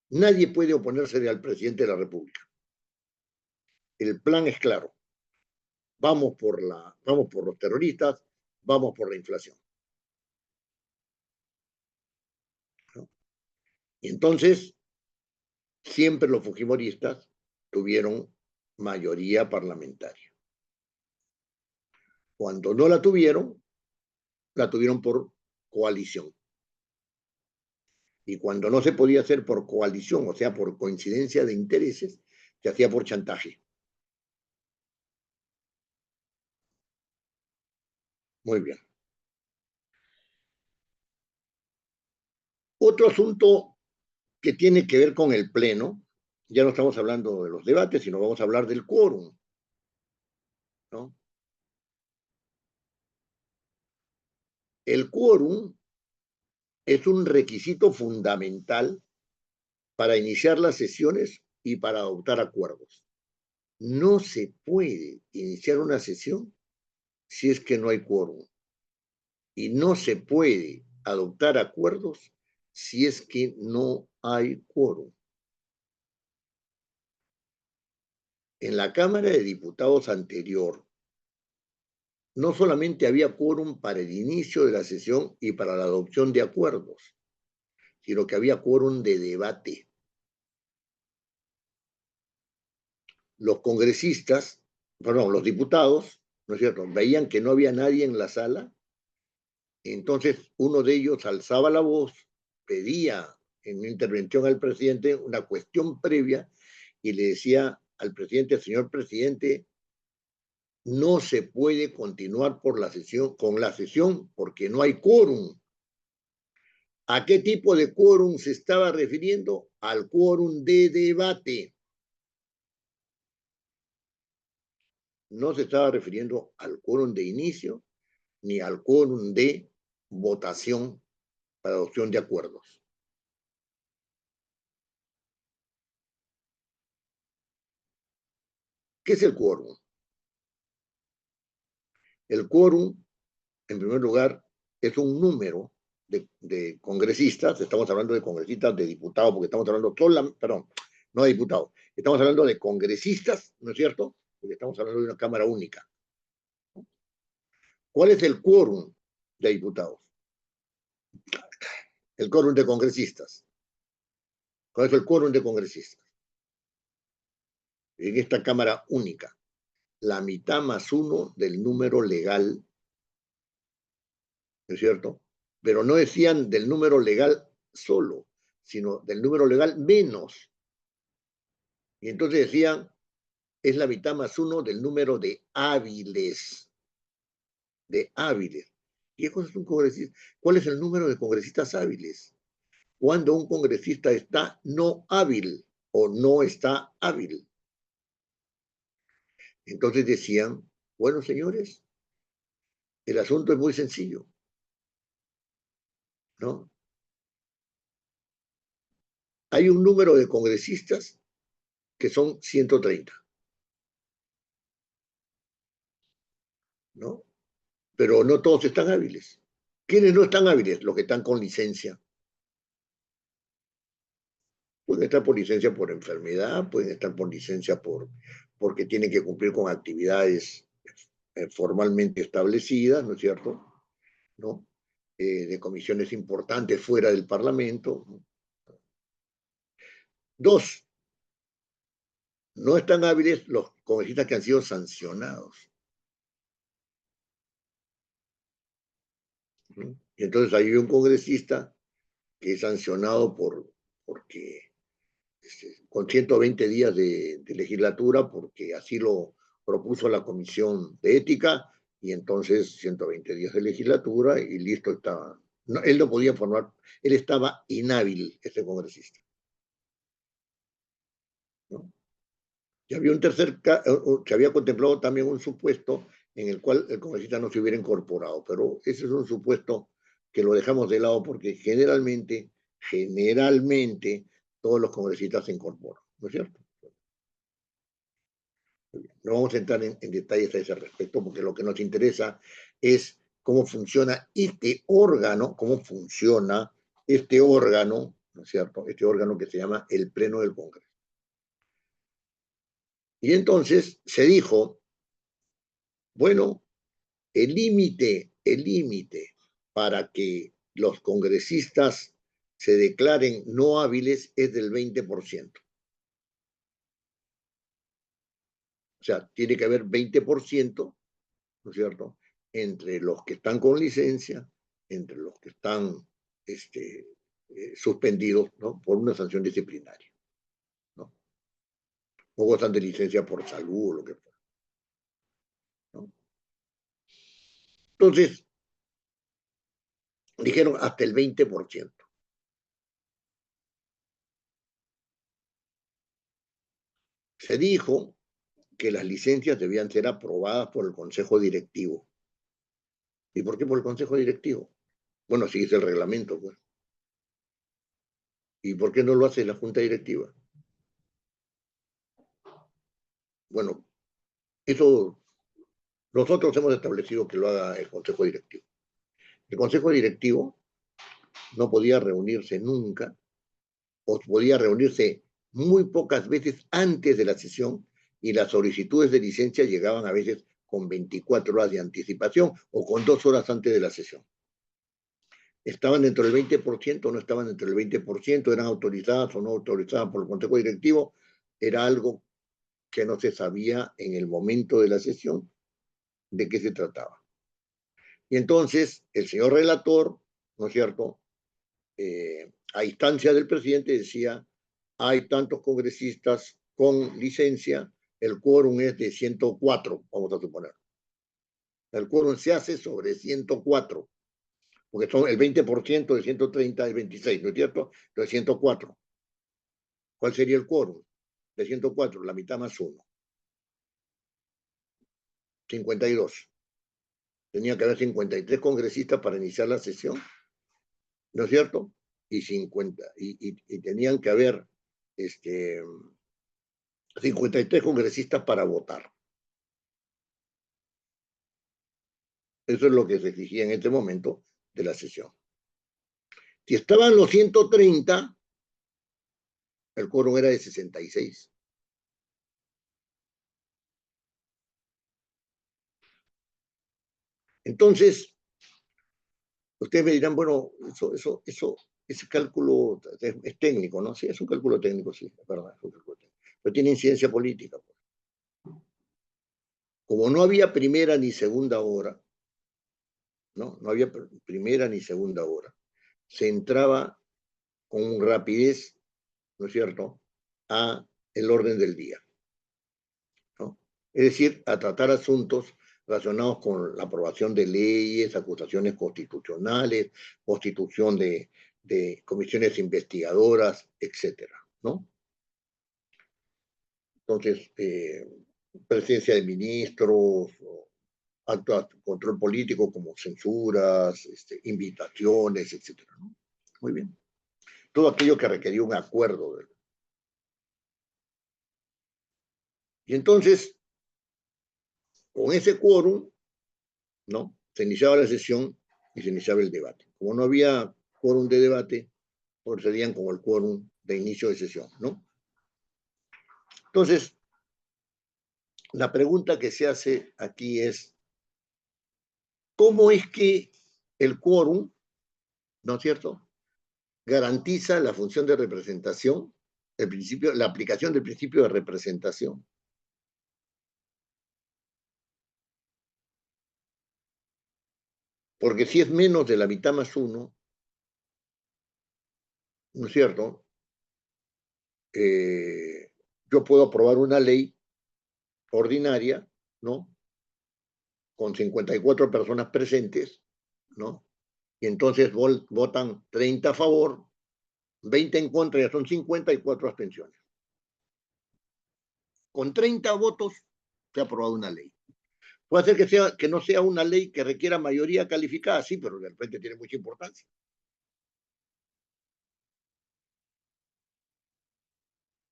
Nadie puede oponerse al presidente de la República. El plan es claro. Vamos por los terroristas, vamos por la inflación, ¿no? Y entonces, siempre los fujimoristas tuvieron mayoría parlamentaria. Cuando no la tuvieron por coalición. Y cuando no se podía hacer por coalición, o sea, por coincidencia de intereses, se hacía por chantaje. Muy bien. Otro asunto que tiene que ver con el Pleno, ya no estamos hablando de los debates, sino vamos a hablar del quórum, ¿no? El quórum es un requisito fundamental para iniciar las sesiones y para adoptar acuerdos. No se puede iniciar una sesión si es que no hay quórum. Y no se puede adoptar acuerdos si es que no hay quórum. En la Cámara de Diputados anterior, no solamente había quórum para el inicio de la sesión y para la adopción de acuerdos, sino que había quórum de debate. Los congresistas, perdón, los diputados, ¿no es cierto?, veían que no había nadie en la sala, entonces uno de ellos alzaba la voz, pedía en una intervención al presidente una cuestión previa y le decía al presidente: señor presidente, no se puede continuar con la sesión porque no hay quórum. ¿A qué tipo de quórum se estaba refiriendo? Al quórum de debate. No se estaba refiriendo al quórum de inicio ni al quórum de votación para adopción de acuerdos. ¿Qué es el quórum? El quórum, en primer lugar, es un número de congresistas, estamos hablando de congresistas, de diputados, porque estamos hablando, perdón, no diputados. Estamos hablando de congresistas, ¿no es cierto? Porque estamos hablando de una Cámara única. ¿Cuál es el quórum de diputados? El quórum de congresistas. ¿Cuál es el quórum de congresistas? En esta Cámara única, la mitad más uno del número legal, ¿no es cierto? Pero no decían del número legal solo, sino del número legal menos. Y entonces decían, es la mitad más uno del número de hábiles. De hábiles. ¿Y qué cosa es un congresista? ¿Cuál es el número de congresistas hábiles? Cuando un congresista está no hábil o no está hábil. Entonces decían, bueno, señores, el asunto es muy sencillo, ¿no? Hay un número de congresistas que son 130, ¿no? Pero no todos están hábiles. ¿Quiénes no están hábiles? Los que están con licencia. Pueden estar por licencia por enfermedad, pueden estar por licencia porque tienen que cumplir con actividades formalmente establecidas, ¿no es cierto? ¿No? De comisiones importantes fuera del Parlamento. Dos, no están hábiles los congresistas que han sido sancionados. ¿No? Y entonces hay un congresista que es sancionado porque con 120 días de legislatura, porque así lo propuso la Comisión de Ética, y entonces 120 días de legislatura y listo estaba. No, él no podía formar, él estaba inhábil, ese congresista. ¿No? Y había un se había contemplado también un supuesto en el cual el congresista no se hubiera incorporado, pero ese es un supuesto que lo dejamos de lado porque generalmente, todos los congresistas se incorporan, ¿no es cierto? No vamos a entrar en detalles a ese respecto porque lo que nos interesa es cómo funciona este órgano, ¿no es cierto? Este órgano que se llama el Pleno del Congreso. Y entonces se dijo, bueno, el límite para que los congresistas se declaren no hábiles es del 20%. O sea, tiene que haber 20%, ¿no es cierto?, entre los que están con licencia, entre los que están suspendidos, ¿no?, por una sanción disciplinaria, ¿no? O gozan de licencia por salud o lo que fuera, ¿no? Entonces, dijeron hasta el 20%. Se dijo que las licencias debían ser aprobadas por el Consejo Directivo. ¿Y por qué por el Consejo Directivo? Bueno, así es el reglamento, pues. ¿Y por qué no lo hace la Junta Directiva? Bueno, eso nosotros hemos establecido que lo haga el Consejo Directivo. El Consejo Directivo no podía reunirse nunca, o podía reunirse muy pocas veces antes de la sesión, y las solicitudes de licencia llegaban a veces con 24 horas de anticipación o con 2 horas antes de la sesión. ¿Estaban dentro del 20% o no estaban dentro del 20%? ¿Eran autorizadas o no autorizadas por el Consejo Directivo? Era algo que no se sabía en el momento de la sesión de qué se trataba. Y entonces el señor relator, ¿no es cierto?, a instancia del presidente decía, hay tantos congresistas con licencia, el quórum es de 104, vamos a suponer. El quórum se hace sobre 104, porque son el 20% de 130 es 26, ¿no es cierto? Entonces 104. ¿Cuál sería el quórum? De 104, la mitad más 1. 52. Tenía que haber 53 congresistas para iniciar la sesión, ¿no es cierto? Y 50, y tenían que haber 53 congresistas para votar. Eso es lo que se exigía en este momento de la sesión. Si estaban los 130, El quórum era de 66. Entonces, ustedes me dirán, bueno, ese cálculo es técnico, ¿no? Sí, es un cálculo técnico, sí, es verdad, es un cálculo técnico. Pero tiene incidencia política. Pues. Como no había primera ni segunda hora, ¿no? No había primera ni segunda hora, se entraba con rapidez, ¿no es cierto?, a el orden del día, ¿no? Es decir, a tratar asuntos relacionados con la aprobación de leyes, acusaciones constitucionales, constitución de comisiones investigadoras, etcétera, ¿no? Entonces, presencia de ministros, actos de control político como censuras, invitaciones, etcétera, ¿no? Muy bien. Todo aquello que requería un acuerdo. Y entonces, con ese quórum, ¿no? Se iniciaba la sesión y se iniciaba el debate. Como no había quórum de debate, procedían con el quórum de inicio de sesión, ¿no? Entonces, la pregunta que se hace aquí es, ¿cómo es que el quórum, ¿no es cierto?, garantiza la función de representación, el principio, la aplicación del principio de representación? Porque si es menos de la mitad más uno, ¿no es cierto?, yo puedo aprobar una ley ordinaria, ¿no?, con 54 personas presentes, ¿no? Y entonces votan 30 a favor, 20 en contra, ya son 54 abstenciones. Con 30 votos se ha aprobado una ley. Puede ser que no sea una ley que requiera mayoría calificada, sí, pero de repente tiene mucha importancia.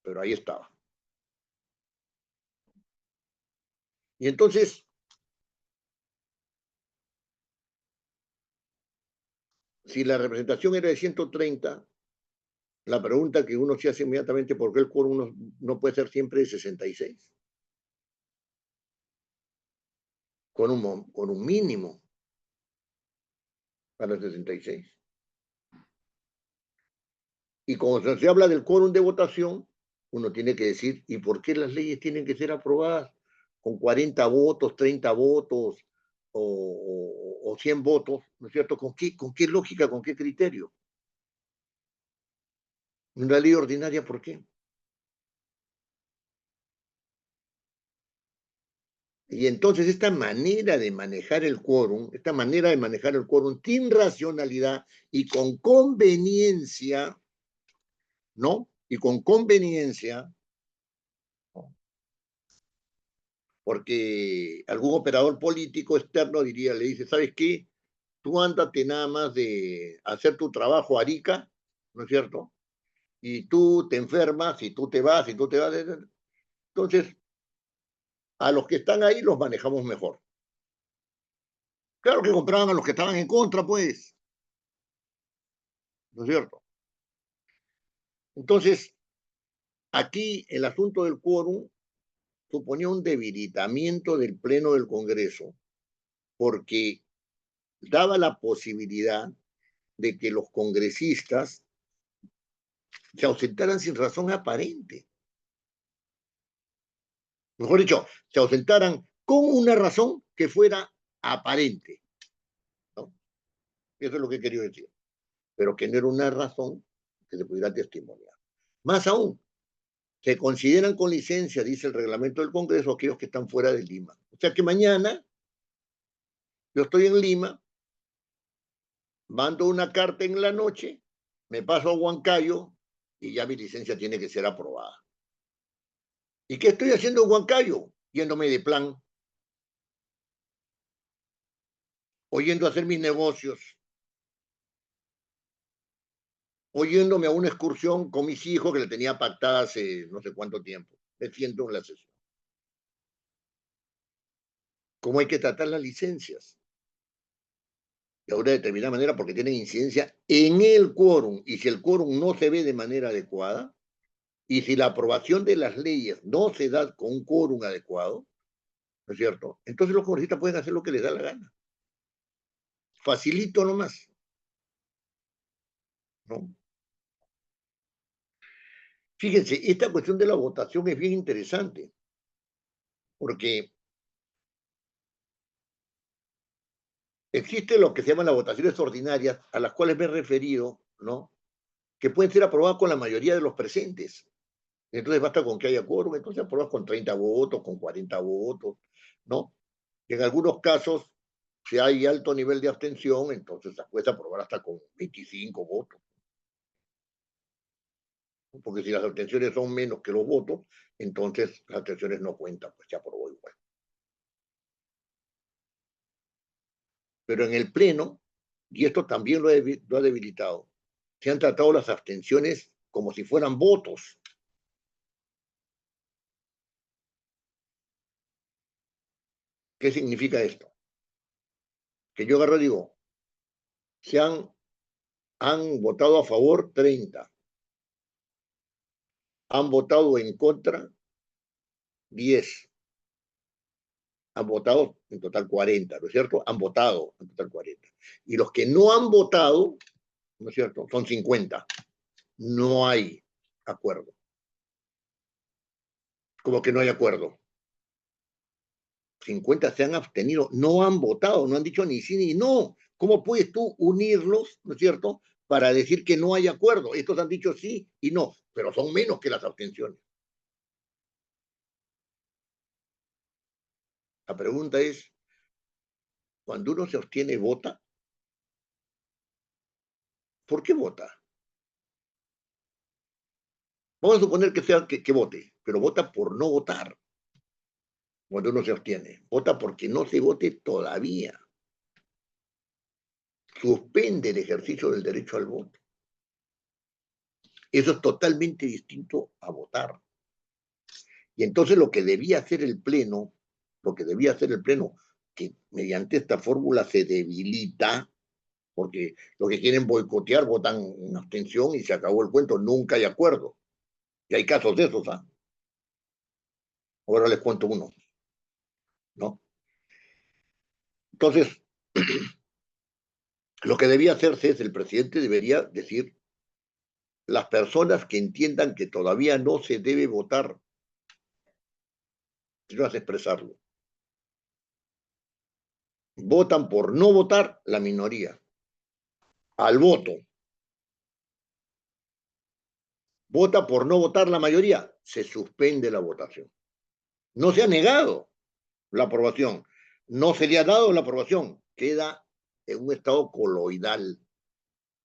Pero ahí estaba. Y entonces, si la representación era de 130, la pregunta que uno se hace inmediatamente, ¿por qué el quórum no puede ser siempre de 66? Con un mínimo para 66. Y cuando se habla del quórum de votación, uno tiene que decir, ¿y por qué las leyes tienen que ser aprobadas con 40 votos, 30 votos o 100 votos? ¿No es cierto? ¿Con qué lógica, con qué criterio? Una ley ordinaria, ¿por qué? Y entonces esta manera de manejar el quórum, sin racionalidad y con conveniencia, ¿no? Y con conveniencia, porque algún operador político externo diría, le dice, ¿sabes qué? Tú ándate nada más de hacer tu trabajo Arica, ¿no es cierto? Y tú te enfermas, y tú te vas, y tú te vas. Entonces, a los que están ahí los manejamos mejor. Claro que compraban a los que estaban en contra, pues, ¿no es cierto? Entonces, aquí el asunto del quórum suponía un debilitamiento del Pleno del Congreso, porque daba la posibilidad de que los congresistas se ausentaran sin razón aparente. Mejor dicho, se ausentaran con una razón que fuera aparente, ¿no? Eso es lo que he querido decir. Pero que no era una razón que se pudiera testimoniar. Más aún, se consideran con licencia, dice el reglamento del Congreso, aquellos que están fuera de Lima. O sea que mañana yo estoy en Lima, mando una carta en la noche, me paso a Huancayo y ya mi licencia tiene que ser aprobada. ¿Y qué estoy haciendo en Huancayo? Yéndome de plan, o yendo a hacer mis negocios, o yéndome a una excursión con mis hijos que le tenía pactada hace no sé cuánto tiempo. Me siento en la sesión. ¿Cómo hay que tratar las licencias? De una determinada manera porque tienen incidencia en el quórum. Y si el quórum no se ve de manera adecuada, Y si la aprobación de las leyes no se da con un quórum adecuado, ¿no es cierto? Entonces los congresistas pueden hacer lo que les da la gana. Facilito nomás, ¿no? Fíjense, esta cuestión de la votación es bien interesante, porque existe lo que se llaman las votaciones ordinarias, a las cuales me he referido, ¿no? Que pueden ser aprobadas con la mayoría de los presentes. Entonces basta con que haya quórum, entonces apruebas con 30 votos, con 40 votos, ¿no? En algunos casos, si hay alto nivel de abstención, entonces se puede aprobar hasta con 25 votos. Porque si las abstenciones son menos que los votos, entonces las abstenciones no cuentan, pues se aprobó igual. Pero en el Pleno, y esto también lo ha debilitado, se han tratado las abstenciones como si fueran votos. ¿Qué significa esto? Que yo agarro y digo, han votado a favor 30, han votado en contra 10, han votado en total 40, ¿no es cierto? Han votado en total 40. Y los que no han votado, ¿no es cierto? Son 50. No hay acuerdo. Como que no hay acuerdo. 50 se han abstenido, no han votado, no han dicho ni sí ni no. ¿Cómo puedes tú unirlos, ¿no es cierto?, para decir que no hay acuerdo? Estos han dicho sí y no, pero son menos que las abstenciones. La pregunta es, cuando uno se abstiene, ¿vota? ¿Por qué vota? Vamos a suponer que sea que vote, pero vota por no votar cuando uno se abstiene. Vota porque no se vote todavía. Suspende el ejercicio del derecho al voto. Eso es totalmente distinto a votar. Y entonces lo que debía hacer el Pleno, que mediante esta fórmula se debilita, porque los que quieren boicotear votan en abstención y se acabó el cuento, nunca hay acuerdo. Y hay casos de esos, ¿ah? Ahora les cuento uno, ¿no? Entonces, lo que debía hacerse es, el presidente debería decir, las personas que entiendan que todavía no se debe votar, no hace expresarlo. Votan por no votar la minoría. Al voto. Vota por no votar la mayoría, se suspende la votación. No se ha negado la aprobación, no se le ha dado la aprobación, queda en un estado coloidal,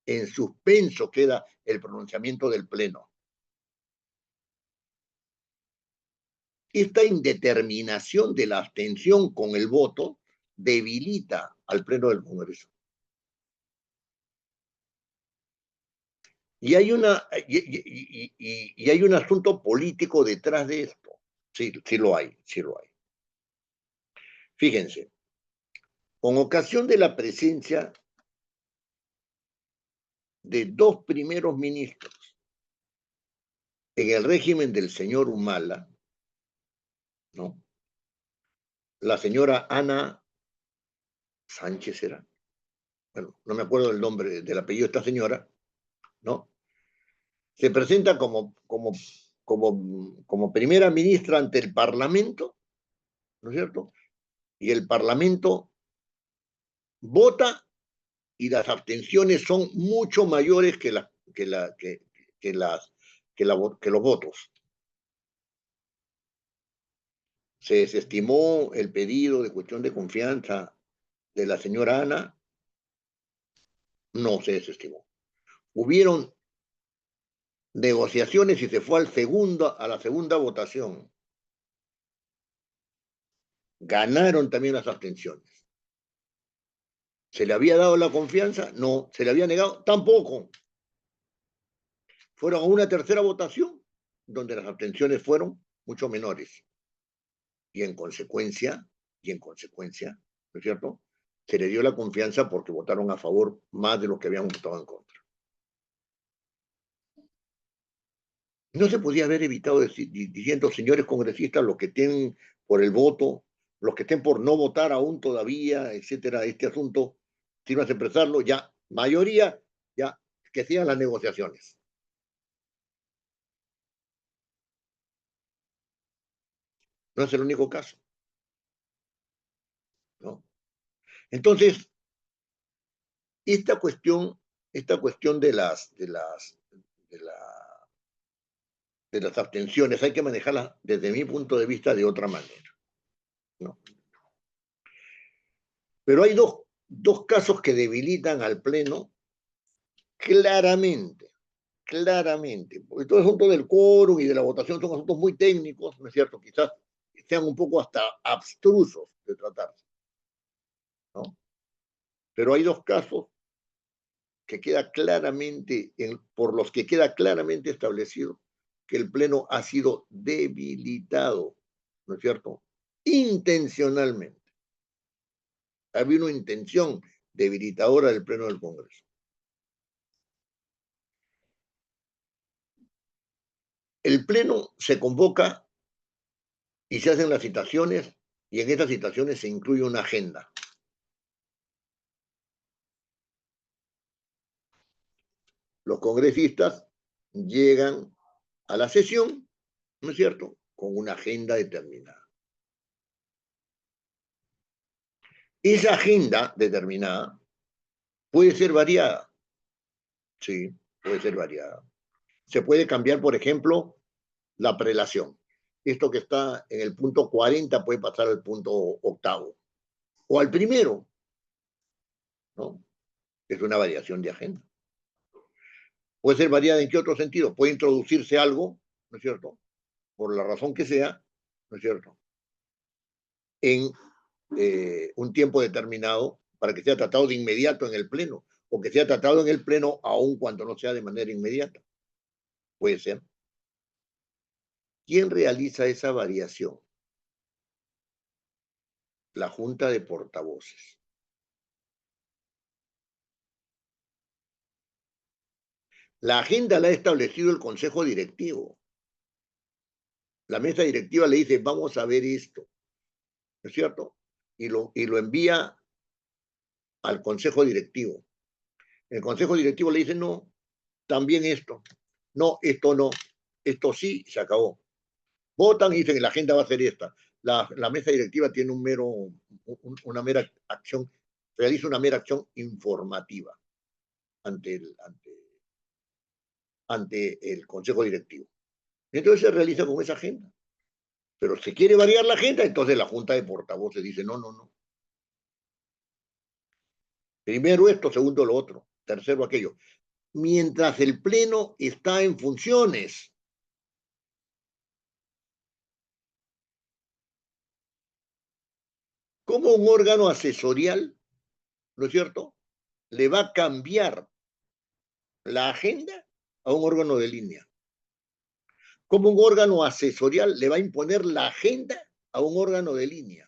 en suspenso queda el pronunciamiento del Pleno. Esta indeterminación de la abstención con el voto debilita al Pleno del Congreso. Y hay un asunto político detrás de esto. Sí, sí lo hay, sí lo hay. Fíjense, con ocasión de la presencia de dos primeros ministros en el régimen del señor Humala, ¿no? La señora Ana Sánchez era, bueno, no me acuerdo del nombre, del apellido de esta señora, ¿no? Se presenta como primera ministra ante el Parlamento, ¿no es cierto? Y el Parlamento vota y las abstenciones son mucho mayores que los votos. Se desestimó el pedido de cuestión de confianza de la señora Ana, no se desestimó. Hubieron negociaciones y se fue a la segunda votación. Ganaron también las abstenciones. ¿Se le había dado la confianza? No. ¿Se le había negado? Tampoco. Fueron a una tercera votación donde las abstenciones fueron mucho menores. Y en consecuencia, ¿no es cierto?, se le dio la confianza porque votaron a favor más de los que habían votado en contra. No se podía haber evitado diciendo, señores congresistas, los que estén por el voto, los que estén por no votar aún todavía, etcétera, este asunto, si no es expresarlo, ya, mayoría, ya, que sigan las negociaciones. No es el único caso, ¿no? Entonces, esta cuestión de, la, de las abstenciones hay que manejarlas desde mi punto de vista de otra manera, ¿no? Pero hay dos casos que debilitan al Pleno claramente, claramente, porque todo el asunto del quórum y de la votación son asuntos muy técnicos, ¿no es cierto? Quizás sean un poco hasta abstrusos de tratarse, ¿no? Pero hay dos casos que queda claramente, por los que queda claramente establecido que el Pleno ha sido debilitado, ¿no es cierto? Intencionalmente. Había una intención debilitadora del Pleno del Congreso. El Pleno se convoca y se hacen las citaciones, y en estas citaciones se incluye una agenda. Los congresistas llegan a la sesión, ¿no es cierto?, con una agenda determinada. Esa agenda determinada puede ser variada, sí, puede ser variada. Se puede cambiar, por ejemplo, la prelación. Esto que está en el punto 40 puede pasar al punto octavo o al primero, ¿no? Es una variación de agenda. Puede ser variada en qué otro sentido. Puede introducirse algo, ¿no es cierto?, por la razón que sea, ¿no es cierto?, en un tiempo determinado para que sea tratado de inmediato en el Pleno, o que sea tratado en el Pleno aun cuando no sea de manera inmediata. Puede ser. ¿Quién realiza esa variación? La Junta de Portavoces. La agenda la ha establecido el Consejo Directivo. La mesa directiva le dice, vamos a ver esto, ¿no es cierto? Y lo envía al Consejo Directivo. El Consejo Directivo le dice, no, también esto. No, esto no. Esto sí, se acabó. Votan y dicen, la agenda va a ser esta. La mesa directiva tiene una mera acción, realiza una mera acción informativa ante el Consejo Directivo. Entonces se realiza con esa agenda. Pero si quiere variar la agenda, entonces la Junta de Portavoces dice, no, no, no. Primero esto, segundo lo otro, tercero aquello. Mientras el Pleno está en funciones. ¿Cómo un órgano asesorial, no es cierto?, le va a cambiar la agenda a un órgano de línea? ¿Cómo un órgano asesorial le va a imponer la agenda a un órgano de línea?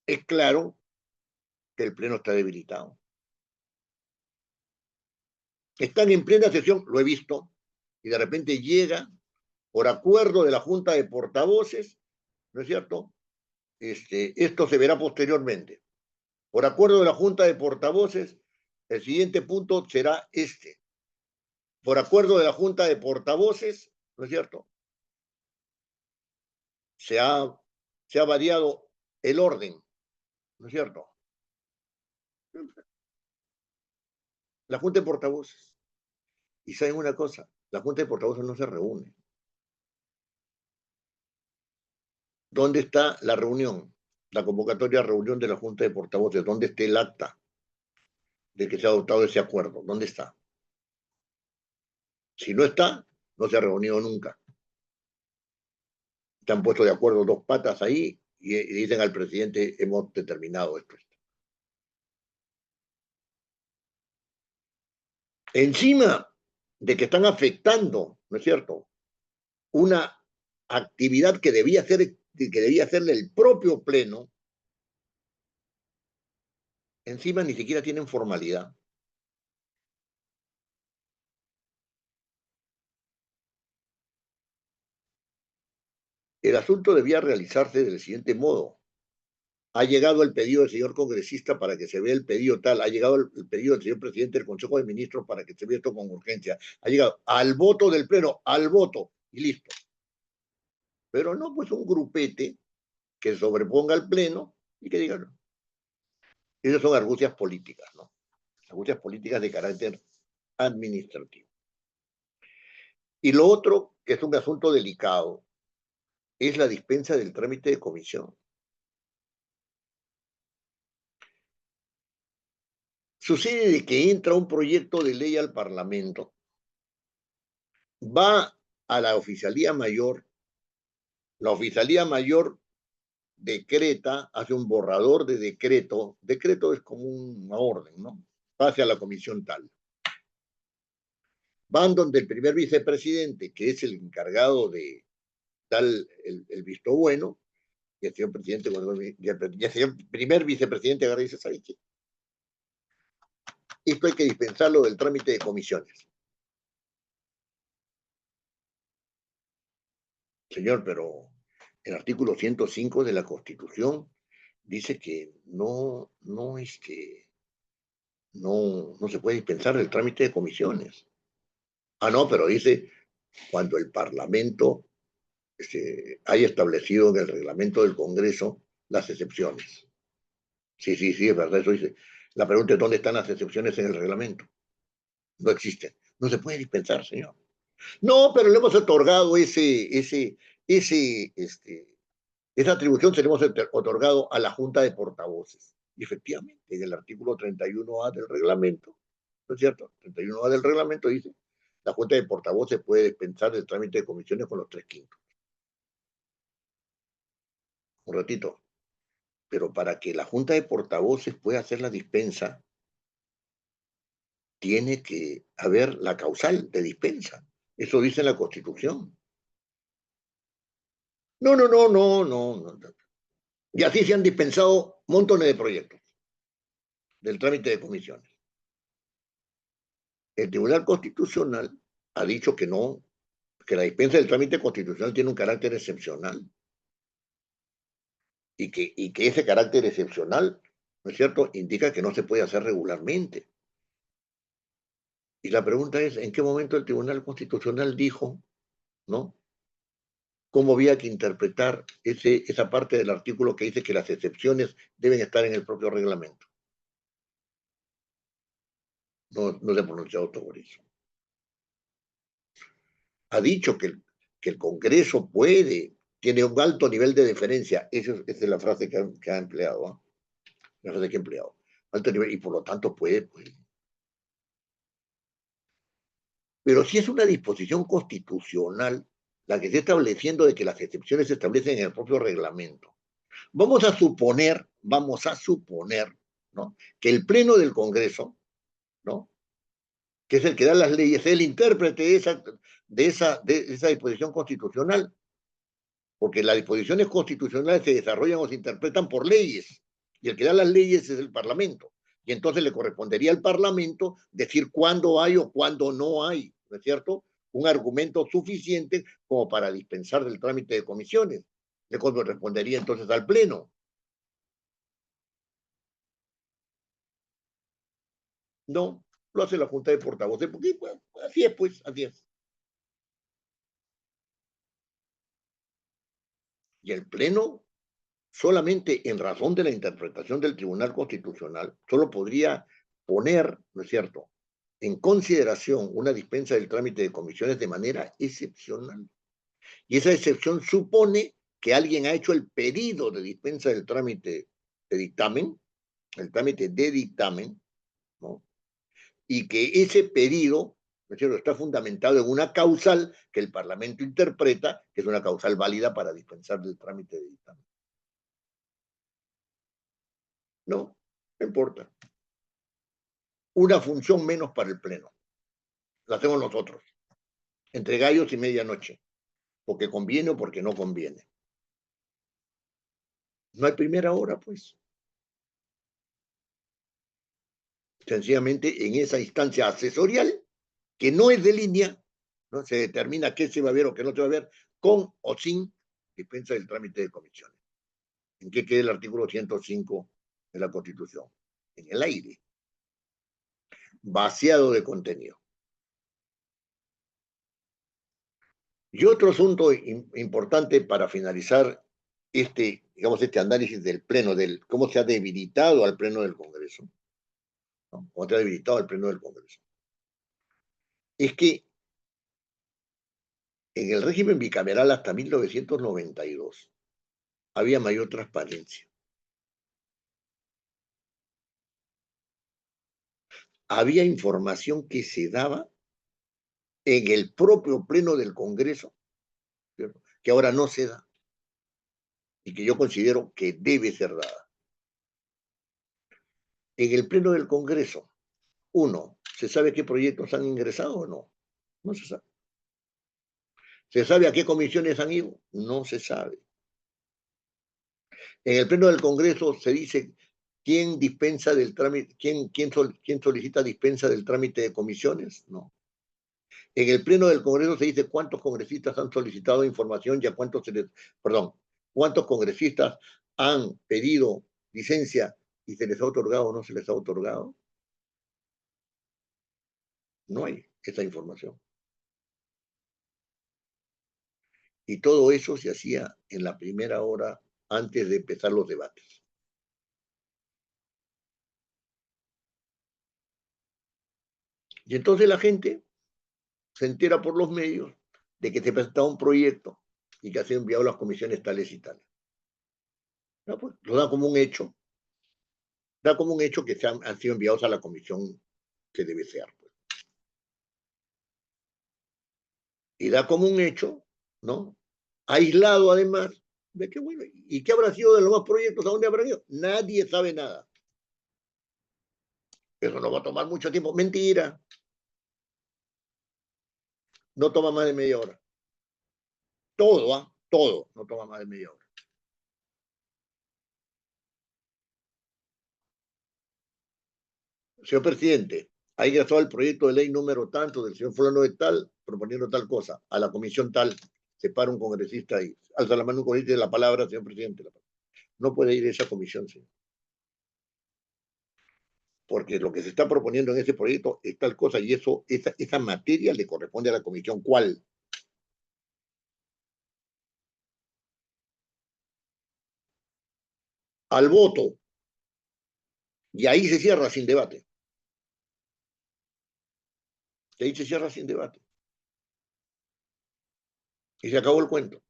Es claro que el Pleno está debilitado. Están en plena sesión, lo he visto, y de repente llega, por acuerdo de la Junta de Portavoces, ¿no es cierto? Esto se verá posteriormente. Por acuerdo de la Junta de Portavoces, el siguiente punto será este. Por acuerdo de la Junta de Portavoces, ¿no es cierto?, se ha variado el orden, ¿no es cierto? La Junta de Portavoces. Y saben una cosa, la Junta de Portavoces no se reúne. ¿Dónde está la reunión? La convocatoria a reunión de la Junta de Portavoces. ¿Dónde está el acta de que se ha adoptado ese acuerdo? ¿Dónde está? Si no está, no se ha reunido nunca. Se han puesto de acuerdo dos patas ahí y dicen al presidente, hemos determinado esto. Encima de que están afectando, ¿no es cierto?, una actividad que debía hacerle el propio Pleno, Encima ni siquiera tienen formalidad. El asunto debía realizarse del siguiente modo. Ha llegado el pedido del señor congresista para que se vea el pedido tal, ha llegado el pedido del señor presidente del Consejo de Ministros para que se vea esto con urgencia, ha llegado al voto del Pleno, al voto, y listo. Pero no, pues un grupete que sobreponga al Pleno y que diga, no. Esas son argucias políticas, ¿no? Argucias políticas de carácter administrativo. Y lo otro, que es un asunto delicado, es la dispensa del trámite de comisión. Sucede de que entra un proyecto de ley al Parlamento, va a la Oficialía Mayor, la Oficialía Mayor decreta, hace un borrador de decreto es como una orden, ¿no? Pase a la comisión tal. Van donde el primer vicepresidente, que es el encargado de dar el visto bueno, y el señor presidente, y el señor primer vicepresidente agarra y dice, ¿sabe qué? Esto hay que dispensarlo del trámite de comisiones. Señor, pero el artículo 105 de la Constitución dice que no se puede dispensar el trámite de comisiones. Ah, no, pero dice cuando el Parlamento haya establecido en el reglamento del Congreso las excepciones. Sí, sí, sí, es verdad, eso dice. La pregunta es dónde están las excepciones en el reglamento. No existen. No se puede dispensar, señor. No, pero le hemos otorgado esa atribución, se le hemos otorgado a la Junta de Portavoces. Y efectivamente, en el artículo 31A del reglamento, ¿no es cierto? 31A del reglamento dice, la Junta de Portavoces puede dispensar el trámite de comisiones con los 3/5. Un ratito. Pero para que la Junta de Portavoces pueda hacer la dispensa, tiene que haber la causal de dispensa. Eso dice la Constitución. No, no, no, no, no, no. Y así se han dispensado montones de proyectos del trámite de comisiones. El Tribunal Constitucional ha dicho que no, que la dispensa del trámite constitucional tiene un carácter excepcional y que ese carácter excepcional, ¿no es cierto?, indica que no se puede hacer regularmente. Y la pregunta es, ¿en qué momento el Tribunal Constitucional dijo, ¿no?, cómo había que interpretar esa parte del artículo que dice que las excepciones deben estar en el propio reglamento? No se ha pronunciado sobre eso. Ha dicho que el Congreso tiene un alto nivel de deferencia. Esa es la frase que ha empleado, ¿eh? La frase que ha empleado. Alto nivel, y por lo tanto puede, pues. Pero si es una disposición constitucional la que está estableciendo de que las excepciones se establecen en el propio reglamento. Vamos a suponer, ¿no?, que el Pleno del Congreso, ¿no?, que es el que da las leyes, es el intérprete de esa disposición constitucional, porque las disposiciones constitucionales se desarrollan o se interpretan por leyes, y el que da las leyes es el Parlamento. Y entonces le correspondería al Parlamento decir cuándo hay o cuándo no hay, ¿no es cierto?, un argumento suficiente como para dispensar del trámite de comisiones. Le correspondería entonces al Pleno. No, lo hace la Junta de Portavoces, porque pues, así es, pues, así es. Y el Pleno solamente en razón de la interpretación del Tribunal Constitucional, solo podría poner, ¿no es cierto?, en consideración una dispensa del trámite de comisiones de manera excepcional. Y esa excepción supone que alguien ha hecho el pedido de dispensa del trámite de dictamen, el trámite de dictamen, ¿no?, y que ese pedido, ¿no es cierto?, está fundamentado en una causal que el Parlamento interpreta, que es una causal válida para dispensar del trámite de dictamen. No, no importa. Una función menos para el Pleno. La hacemos nosotros, entre gallos y medianoche, porque conviene o porque no conviene. No hay primera hora, pues. Sencillamente en esa instancia asesorial, que no es de línea, ¿no? Se determina qué se va a ver o qué no se va a ver, con o sin dispensa del trámite de comisiones. ¿En qué queda el artículo 105 de la Constitución? En el aire, vaciado de contenido. Y otro asunto importante para finalizar digamos, este análisis del Pleno, del cómo se ha debilitado al Pleno del Congreso, ¿no? Cómo se ha debilitado al Pleno del Congreso, es que en el régimen bicameral hasta 1992 había mayor transparencia. Había información que se daba en el propio Pleno del Congreso, ¿cierto? Que ahora no se da y que yo considero que debe ser dada. En el Pleno del Congreso, uno, ¿se sabe qué proyectos han ingresado o no? No se sabe. ¿Se sabe a qué comisiones han ido? No se sabe. En el Pleno del Congreso se dice quién dispensa del trámite, quién solicita dispensa del trámite de comisiones. No. En el Pleno del Congreso se dice cuántos congresistas han solicitado información y a cuántos cuántos congresistas han pedido licencia y se les ha otorgado o no se les ha otorgado. No hay esa información. Y todo eso se hacía en la primera hora antes de empezar los debates. Y entonces la gente se entera por los medios de que se presentaba un proyecto y que ha sido enviado a las comisiones tales y tales. No, pues, lo da como un hecho. Da como un hecho que han sido enviados a la comisión que debe ser. Pues. Y da como un hecho, ¿no? Aislado además, de que bueno, ¿y qué habrá sido de los demás proyectos? ¿A dónde habrán ido? Nadie sabe nada. Eso no va a tomar mucho tiempo. Mentira. No toma más de media hora. Todo, ¿ah? Todo no toma más de media hora. Señor presidente, ha ingresado el proyecto de ley número tanto del señor fulano de tal, proponiendo tal cosa, a la comisión tal, se para un congresista y alza la mano un congresista y la palabra, señor presidente. No puede ir a esa comisión, señor. Porque lo que se está proponiendo en ese proyecto es tal cosa y esa materia le corresponde a la comisión. ¿Cuál? Al voto. Y ahí se cierra sin debate. Y ahí se cierra sin debate. Y se acabó el cuento.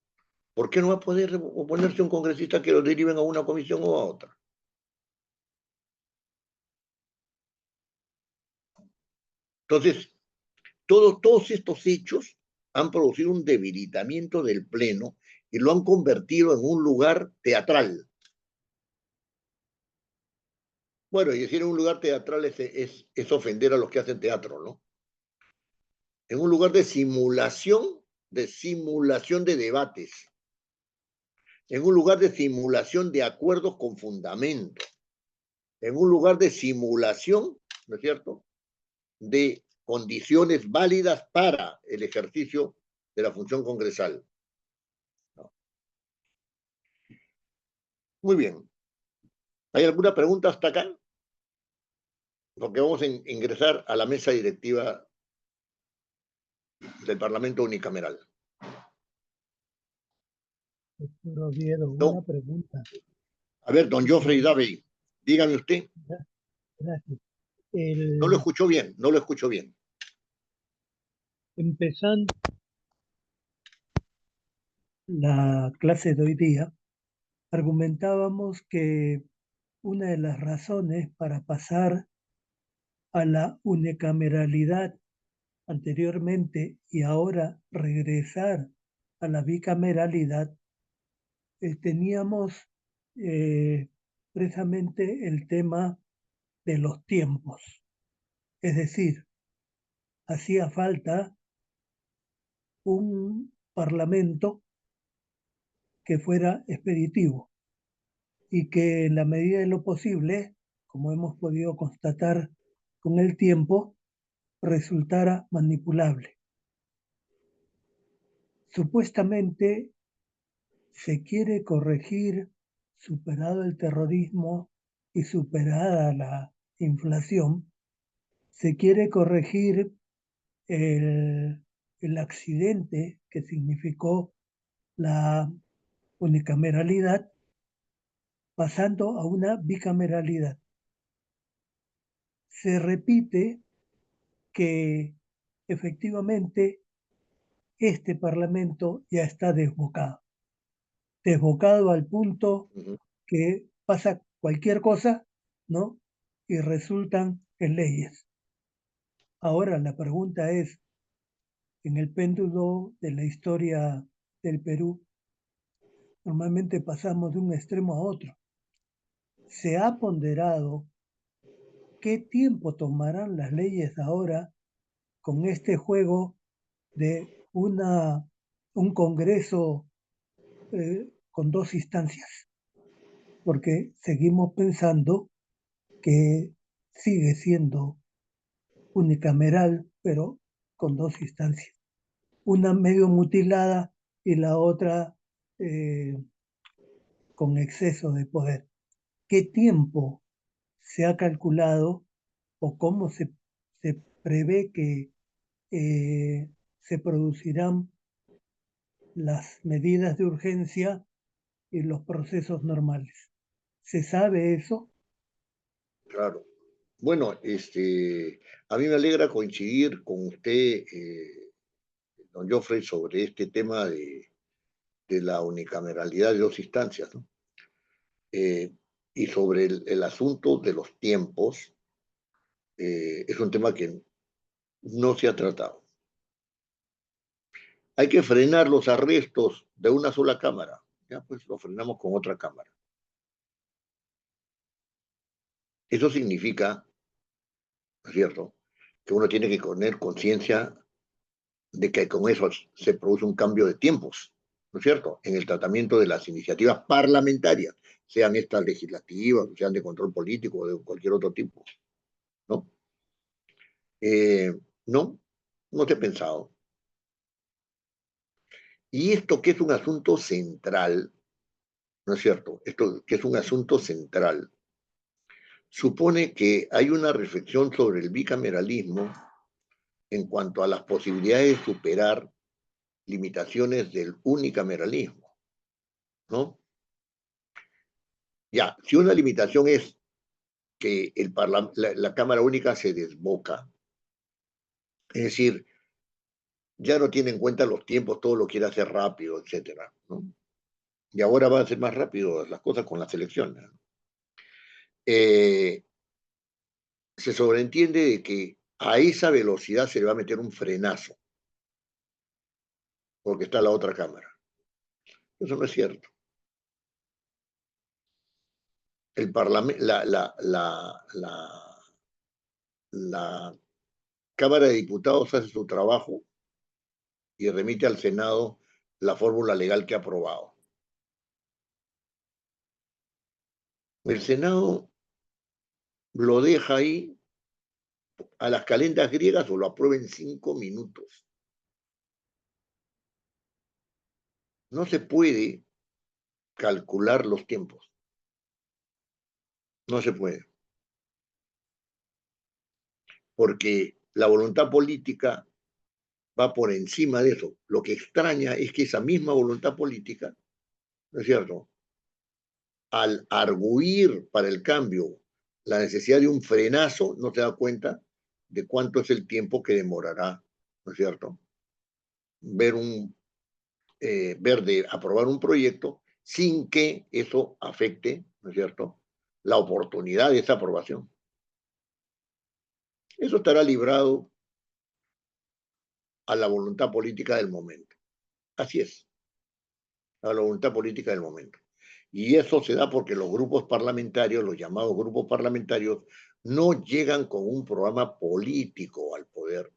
¿Por qué no va a poder oponerse un congresista que lo deriven a una comisión o a otra? Entonces, todos estos hechos han producido un debilitamiento del Pleno y lo han convertido en un lugar teatral. Bueno, y decir en un lugar teatral es ofender a los que hacen teatro, ¿no? En un lugar de simulación de debates, en un lugar de simulación de acuerdos con fundamento, en un lugar de simulación, ¿no es cierto?, de condiciones válidas para el ejercicio de la función congresal. ¿No? Muy bien. ¿Hay alguna pregunta hasta acá? Porque vamos a ingresar a la mesa directiva del Parlamento unicameral. Doctor Oviedo, ¿No? una pregunta. A ver, don Geoffrey Davey, dígame usted. Gracias. No lo escucho bien, no lo escucho bien. Empezando la clase de hoy día, argumentábamos que una de las razones para pasar a la unicameralidad anteriormente y ahora regresar a la bicameralidad, teníamos precisamente el tema de los tiempos. Es decir, hacía falta un parlamento que fuera expeditivo y que en la medida de lo posible, como hemos podido constatar con el tiempo resultara manipulable. Supuestamente se quiere corregir, superado el terrorismo y superada la inflación, se quiere corregir el accidente que significó la unicameralidad, pasando a una bicameralidad. Se repite que efectivamente este Parlamento ya está desbocado al punto Ujú. que pasa cualquier cosa, ¿no? Y resultan en leyes. Ahora la pregunta es, en el péndulo de la historia del Perú, normalmente pasamos de un extremo a otro. ¿Se ha ponderado qué tiempo tomarán las leyes ahora con este juego de un Congreso con dos instancias? Porque seguimos pensando que sigue siendo unicameral, pero con dos instancias. Una medio mutilada y la otra eh, con exceso de poder. ¿Qué tiempo se ha calculado o cómo se prevé que se producirán las medidas de urgencia y los procesos normales? ¿Se sabe eso? Claro. Bueno, a mí me alegra coincidir con usted, don Joffrey, sobre este tema de la unicameralidad de dos instancias, ¿no? Eh, y sobre el asunto de los tiempos, es un tema que no se ha tratado. Hay que frenar los arrestos de una sola cámara. Ya, pues lo frenamos con otra cámara. Eso significa, ¿no es cierto?, que uno tiene que tener conciencia de que con eso se produce un cambio de tiempos, ¿no es cierto?, en el tratamiento de las iniciativas parlamentarias, sean estas legislativas, sean de control político o de cualquier otro tipo, ¿no? Eh, no, no te he pensado. Y esto que es un asunto central, ¿no es cierto? Esto que es un asunto central, supone que hay una reflexión sobre el bicameralismo en cuanto a las posibilidades de superar limitaciones del unicameralismo, ¿no? Ya, si una limitación es que la Cámara Única se desboca, es decir, ya no tiene en cuenta los tiempos, todo lo quiere hacer rápido, etcétera, ¿no? Y ahora va a ser más rápido las cosas con las elecciones, ¿no? Se sobreentiende de que a esa velocidad se le va a meter un frenazo, porque está la otra Cámara. Eso no es cierto. El parlamento, la Cámara de Diputados hace su trabajo y remite al Senado la fórmula legal que ha aprobado. El Senado lo deja ahí a las calendas griegas o lo aprueba en 5 minutos. No se puede calcular los tiempos. No se puede. Porque la voluntad política va por encima de eso. Lo que extraña es que esa misma voluntad política, ¿no es cierto?, al arguir para el cambio la necesidad de un frenazo, no se da cuenta de cuánto es el tiempo que demorará, ¿no es cierto?, ver de aprobar un proyecto sin que eso afecte, ¿no es cierto?, la oportunidad de esa aprobación. Eso estará librado a la voluntad política del momento. Así es, a la voluntad política del momento. Y eso se da porque los grupos parlamentarios, los llamados grupos parlamentarios, no llegan con un programa político al poder,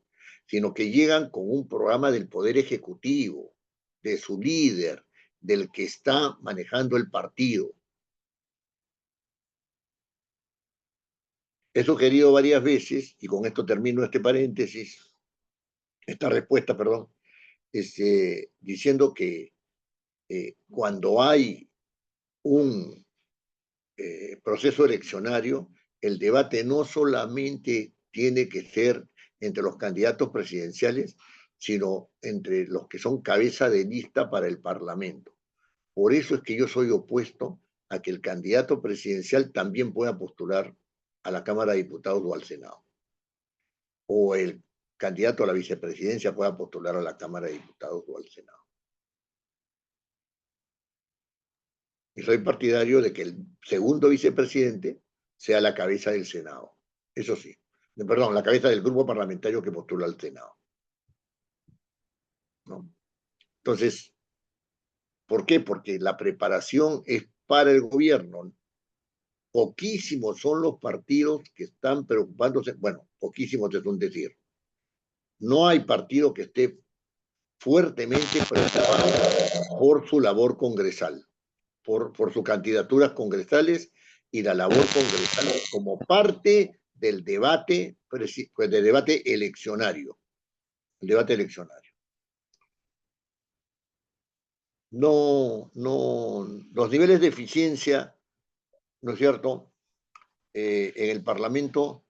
sino que llegan con un programa del poder ejecutivo, de su líder, del que está manejando el partido. he sugerido varias veces, y con esto termino este paréntesis, esta respuesta, perdón, diciendo que cuando hay un proceso eleccionario, el debate no solamente tiene que ser entre los candidatos presidenciales, sino entre los que son cabeza de lista para el Parlamento. Por eso es que yo soy opuesto a que el candidato presidencial también pueda postular a la Cámara de Diputados o al Senado. O el candidato a la vicepresidencia pueda postular a la Cámara de Diputados o al Senado. Y soy partidario de que el segundo vicepresidente sea la cabeza del Senado. Eso sí. Perdón, la cabeza del grupo parlamentario que postula al Senado. ¿No? Entonces, ¿por qué? Porque la preparación es para el gobierno. Poquísimos son los partidos que están preocupándose. Bueno, poquísimos es un decir. No hay partido que esté fuertemente preocupado por su labor congresal, por sus candidaturas congresales y la labor congresal como parte del debate, del debate eleccionario. El debate eleccionario. No, los niveles de eficiencia, ¿no es cierto?, en el Parlamento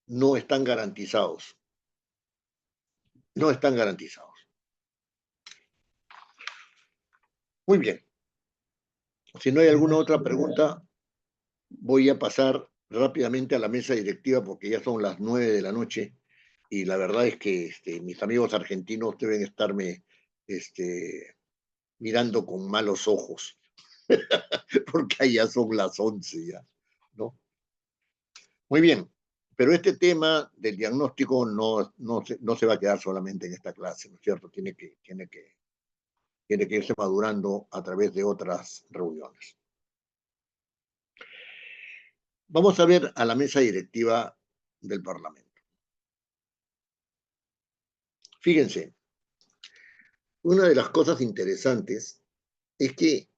no están garantizados. No están garantizados. Muy bien. Si no hay alguna otra pregunta, voy a pasar rápidamente a la mesa directiva porque ya son las 9 de la noche y la verdad es que mis amigos argentinos deben estarme mirando con malos ojos porque allá son las 11 ya, ¿no? Muy bien, pero este tema del diagnóstico no se va a quedar solamente en esta clase, ¿no es cierto? Tiene que irse madurando a través de otras reuniones. Vamos a ver a la mesa directiva del Parlamento. Fíjense, una de las cosas interesantes es que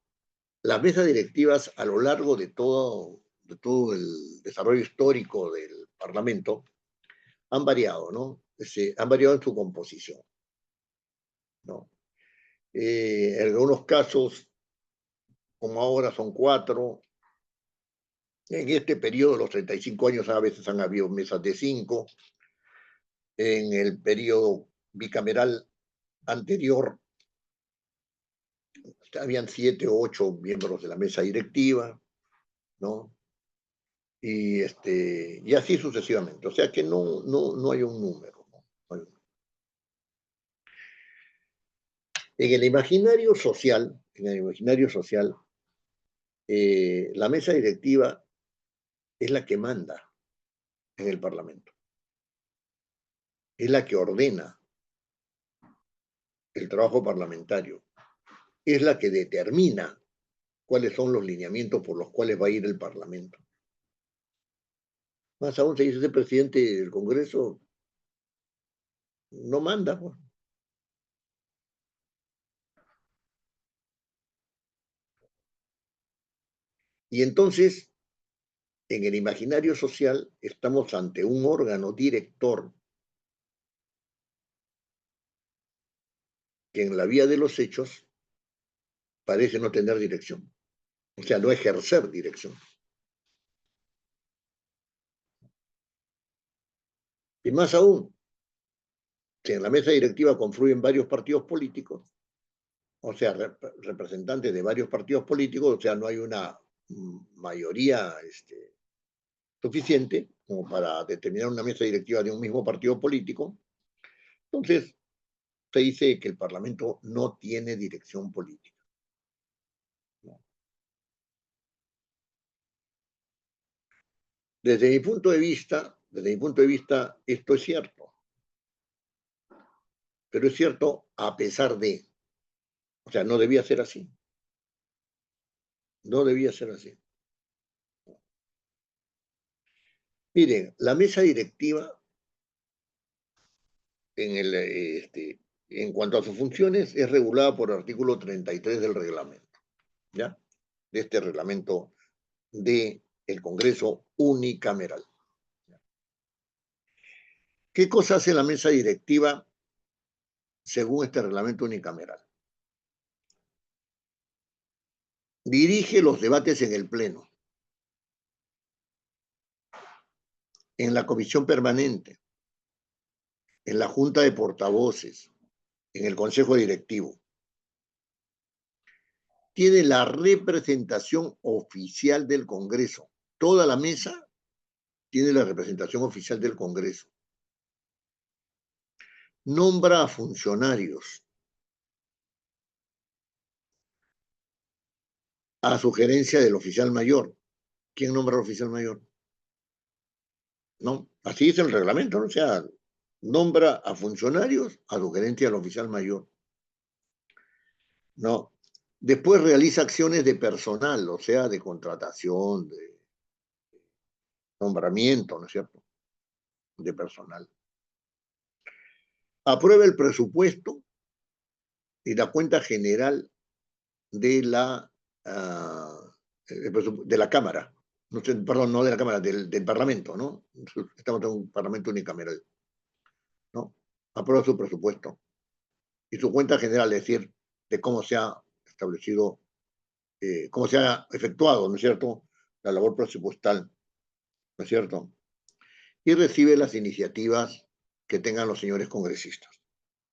las mesas directivas a lo largo de todo el desarrollo histórico del Parlamento han variado, ¿no? Han variado en su composición, ¿no? En algunos casos, como ahora son 4, en este periodo, los 35 años, a veces han habido mesas de 5, en el periodo bicameral anterior, habían 7 o 8 miembros de la mesa directiva, ¿no? Y así sucesivamente. O sea que no hay un número, ¿no? No hay un número. En el imaginario social, la mesa directiva es la que manda en el Parlamento. Es la que ordena el trabajo parlamentario. Es la que determina cuáles son los lineamientos por los cuales va a ir el Parlamento. Más aún se dice ese presidente del Congreso no manda, pues. Y entonces, en el imaginario social, estamos ante un órgano director que en la vía de los hechos parece no tener dirección. O sea, no ejercer dirección. Y más aún, si en la mesa directiva confluyen varios partidos políticos, o sea, representantes de varios partidos políticos, o sea, no hay una mayoría suficiente como para determinar una mesa directiva de un mismo partido político, entonces se dice que el Parlamento no tiene dirección política. ¿No? Desde mi punto de vista, esto es cierto. Pero es cierto a pesar de, o sea, no debía ser así. No debía ser así. Miren, la mesa directiva, en cuanto a sus funciones, es regulada por el artículo 33 del reglamento, ¿ya? De este reglamento del Congreso unicameral. ¿Qué cosa hace la mesa directiva según este reglamento unicameral? Dirige los debates en el Pleno, en la comisión permanente, en la junta de portavoces, en el consejo directivo. Tiene la representación oficial del Congreso. Toda la mesa tiene la representación oficial del Congreso. Nombra a funcionarios a sugerencia del oficial mayor. ¿Quién nombra al oficial mayor? No, así dice el reglamento, ¿no? O sea, nombra a funcionarios a sugerencia del oficial mayor. No. Después realiza acciones de personal, o sea, de contratación, de nombramiento, ¿no es cierto? De personal. Aprueba el presupuesto y la cuenta general de la Cámara. No sé, perdón, no de la Cámara, del Parlamento, ¿no? Estamos en un Parlamento unicameral, ¿no? Aprueba su presupuesto y su cuenta general, es decir, de cómo se ha establecido, cómo se ha efectuado, ¿no es cierto?, la labor presupuestal, ¿no es cierto? Y recibe las iniciativas que tengan los señores congresistas,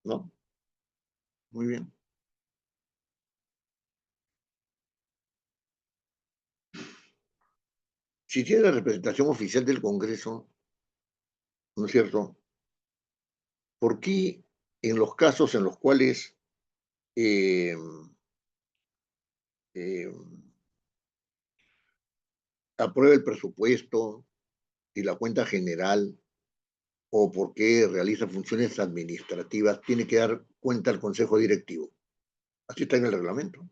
¿no? Muy bien. Si tiene la representación oficial del Congreso, ¿no es cierto?, ¿por qué en los casos en los cuales eh, eh, aprueba el presupuesto y la cuenta general, o por qué realiza funciones administrativas, tiene que dar cuenta al Consejo Directivo? Así está en el reglamento.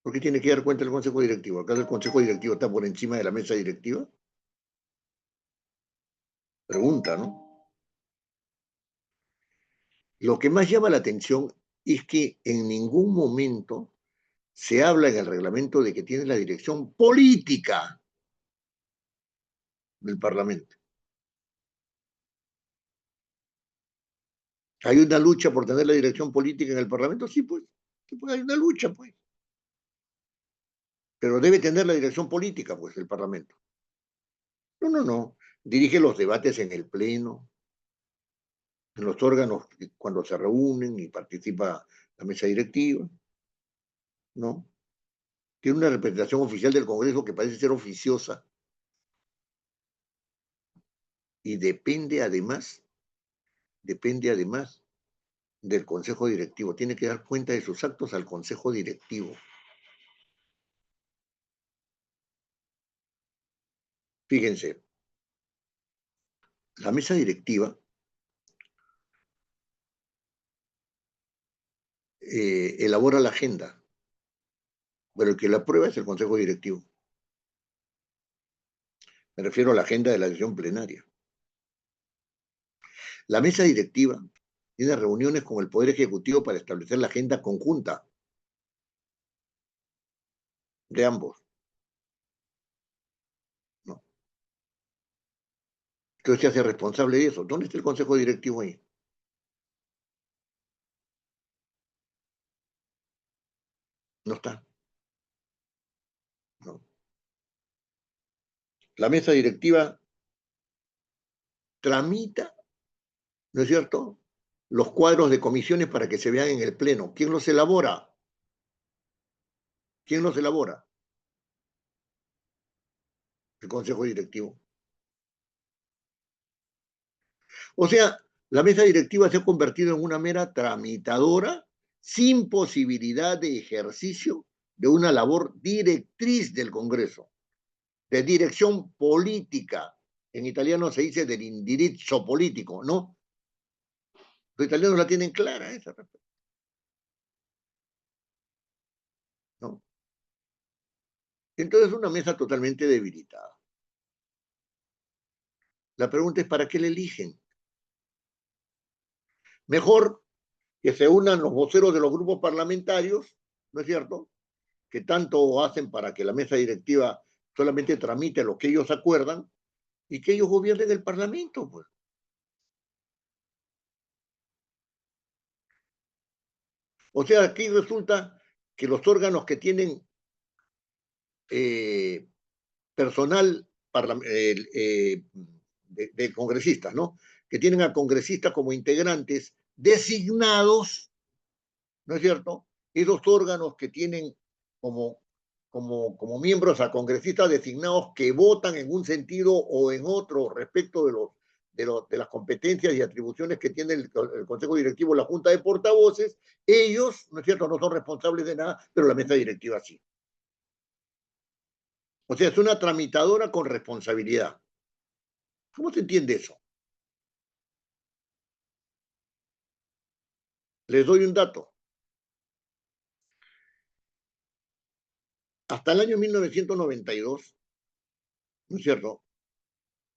¿Por qué tiene que dar cuenta el Consejo Directivo? ¿Acaso el Consejo Directivo está por encima de la mesa directiva? Pregunta, ¿no? Lo que más llama la atención es que en ningún momento se habla en el reglamento de que tiene la dirección política del Parlamento. ¿Hay una lucha por tener la dirección política en el Parlamento? Sí, pues hay una lucha, pues. Pero debe tener la dirección política, pues, el Parlamento. No, no, no. Dirige los debates en el Pleno, en los órganos cuando se reúnen y participa la mesa directiva, ¿no? Tiene una representación oficial del Congreso que parece ser oficiosa y depende además del Consejo Directivo. Tiene que dar cuenta de sus actos al Consejo Directivo. Fíjense, la mesa directiva elabora la agenda, pero el que la aprueba es el Consejo Directivo. Me refiero a la agenda de la sesión plenaria. La mesa directiva tiene reuniones con el Poder Ejecutivo para establecer la agenda conjunta de ambos, ¿no? Entonces se hace responsable de eso. ¿Dónde está el Consejo Directivo ahí? No está, ¿no? La mesa directiva tramita, ¿no es cierto?, los cuadros de comisiones para que se vean en el Pleno. ¿Quién los elabora? ¿Quién los elabora? El Consejo Directivo. O sea, la mesa directiva se ha convertido en una mera tramitadora sin posibilidad de ejercicio de una labor directriz del Congreso, de dirección política. En italiano se dice dell'indirizzo político, ¿no? Los italianos la tienen clara esa, ¿no? Entonces, una mesa totalmente debilitada. La pregunta es, ¿para qué le eligen? Mejor que se unan los voceros de los grupos parlamentarios, ¿no es cierto?, que tanto hacen para que la mesa directiva solamente tramite lo que ellos acuerdan, y que ellos gobiernen el Parlamento, pues. O sea, aquí resulta que los órganos que tienen personal de congresistas, ¿no? Que tienen a congresistas como integrantes designados, ¿no es cierto? Esos órganos que tienen como miembros a congresistas designados que votan en un sentido o en otro respecto de las competencias y atribuciones que tiene el Consejo Directivo, la Junta de Portavoces, ellos, ¿no es cierto?, no son responsables de nada, pero la mesa directiva sí. O sea, es una tramitadora con responsabilidad. ¿Cómo se entiende eso? Les doy un dato. Hasta el año 1992, ¿no es cierto?,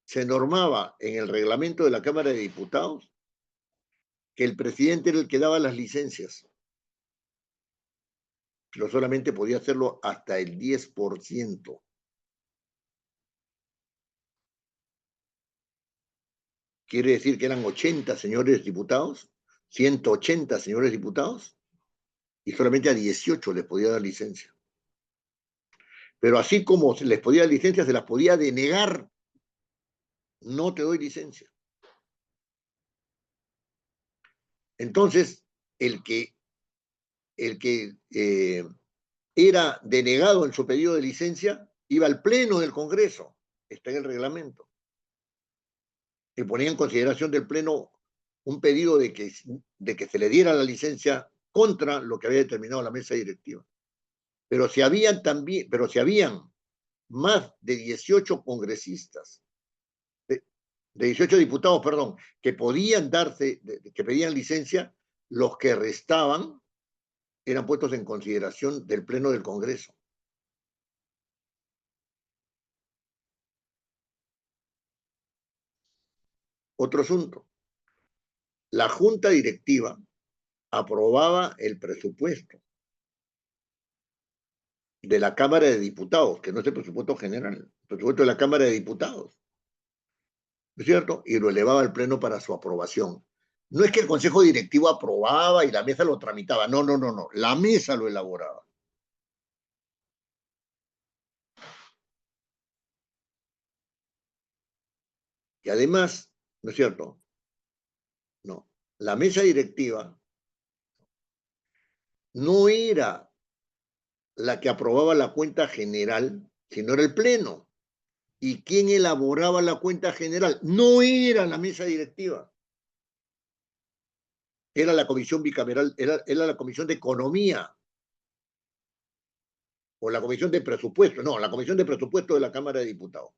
se normaba en el reglamento de la Cámara de Diputados que el presidente era el que daba las licencias, pero solamente podía hacerlo hasta el 10%. Quiere decir que eran 80 señores diputados, 180 señores diputados, y solamente a 18 les podía dar licencia. Pero así como se les podía dar licencia, se las podía denegar. No te doy licencia. Entonces, el que era denegado en su pedido de licencia iba al pleno del Congreso, está en el reglamento, y ponía en consideración del pleno un pedido de que se le diera la licencia contra lo que había determinado la mesa directiva. Pero si habían más de 18 congresistas, de 18 diputados, perdón, que podían darse, que pedían licencia, los que restaban eran puestos en consideración del Pleno del Congreso. Otro asunto. La Junta Directiva aprobaba el presupuesto de la Cámara de Diputados, que no es el presupuesto general, el presupuesto de la Cámara de Diputados, ¿no es cierto? Y lo elevaba al Pleno para su aprobación. No es que el Consejo Directivo aprobaba y la mesa lo tramitaba, no, no, no, no, la mesa lo elaboraba. Y además, ¿no es cierto? No, la mesa directiva no era la que aprobaba la cuenta general, sino era el Pleno. ¿Y quién elaboraba la cuenta general? No era la mesa directiva. Era la comisión bicameral, era la comisión de economía o la comisión de presupuesto. No, la comisión de presupuesto de la Cámara de Diputados.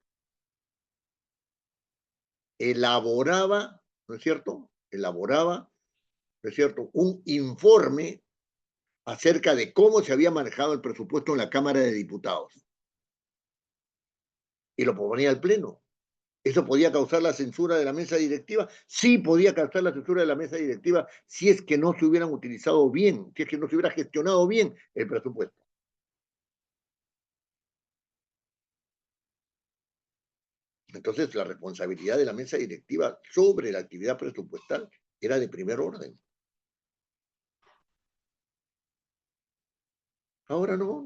Elaboraba, ¿no es cierto? Elaboraba, ¿no es cierto?, un informe acerca de cómo se había manejado el presupuesto en la Cámara de Diputados. Y lo proponía al Pleno. ¿Eso podía causar la censura de la mesa directiva? Sí, podía causar la censura de la mesa directiva si es que no se hubieran utilizado bien, si es que no se hubiera gestionado bien el presupuesto. Entonces, la responsabilidad de la mesa directiva sobre la actividad presupuestal era de primer orden. Ahora no.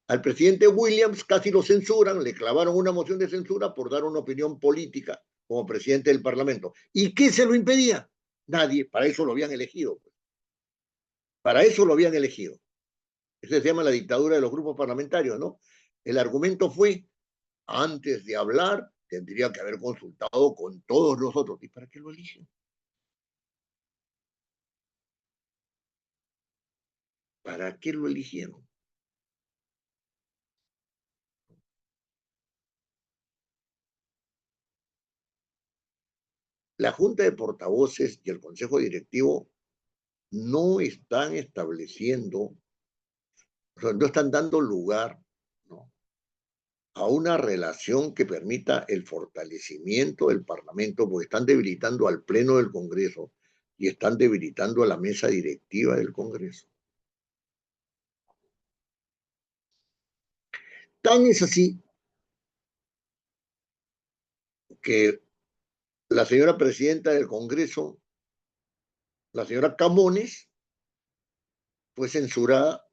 Al presidente Williams casi lo censuran, le clavaron una moción de censura por dar una opinión política como presidente del Parlamento. ¿Y qué se lo impedía? Nadie, para eso lo habían elegido. Para eso lo habían elegido. Eso se llama la dictadura de los grupos parlamentarios, ¿no? El argumento fue, antes de hablar, tendría que haber consultado con todos los otros. ¿Y para qué lo eligen? ¿Para qué lo eligieron? La Junta de Portavoces y el Consejo Directivo no están estableciendo, o sea, no están dando lugar, ¿no?, a una relación que permita el fortalecimiento del Parlamento, porque están debilitando al Pleno del Congreso y están debilitando a la mesa directiva del Congreso. Tan es así que la señora presidenta del Congreso, la señora Camones, fue censurada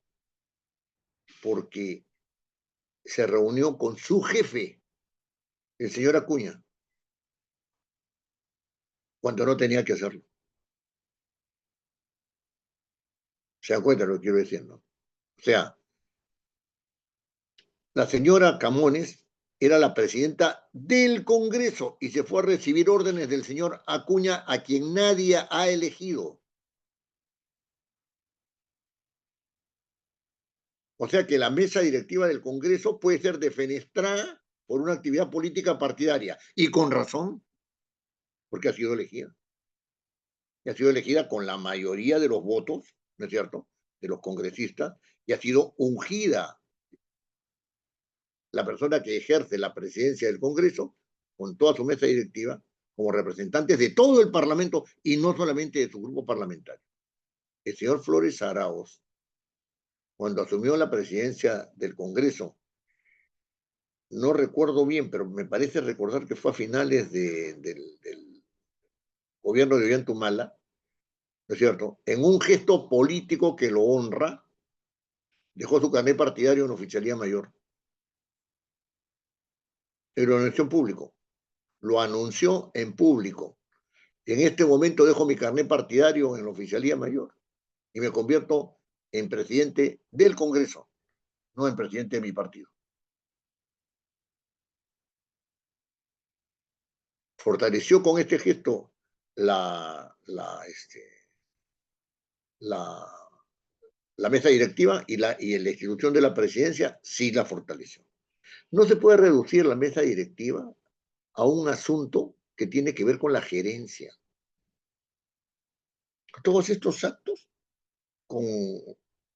porque se reunió con su jefe, el señor Acuña, cuando no tenía que hacerlo. ¿Se dan cuenta de lo que quiero decir, no? O sea, la señora Camones era la presidenta del Congreso y se fue a recibir órdenes del señor Acuña, a quien nadie ha elegido. O sea que la mesa directiva del Congreso puede ser defenestrada por una actividad política partidaria, y con razón, porque ha sido elegida. Y ha sido elegida con la mayoría de los votos, ¿no es cierto?, de los congresistas, y ha sido ungida la persona que ejerce la presidencia del Congreso, con toda su mesa directiva, como representantes de todo el Parlamento y no solamente de su grupo parlamentario. El señor Flores Arauz, cuando asumió la presidencia del Congreso, no recuerdo bien, pero me parece recordar que fue a finales del gobierno de Ollantumala, ¿no es cierto?, en un gesto político que lo honra, dejó su carnet partidario en oficialía mayor. Y lo anunció en público. Lo anunció en público. En este momento dejo mi carnet partidario en la oficialía mayor y me convierto en presidente del Congreso, no en presidente de mi partido. Fortaleció con este gesto la mesa directiva y la institución de la presidencia, sí la fortaleció. No se puede reducir la mesa directiva a un asunto que tiene que ver con la gerencia. Todos estos actos, con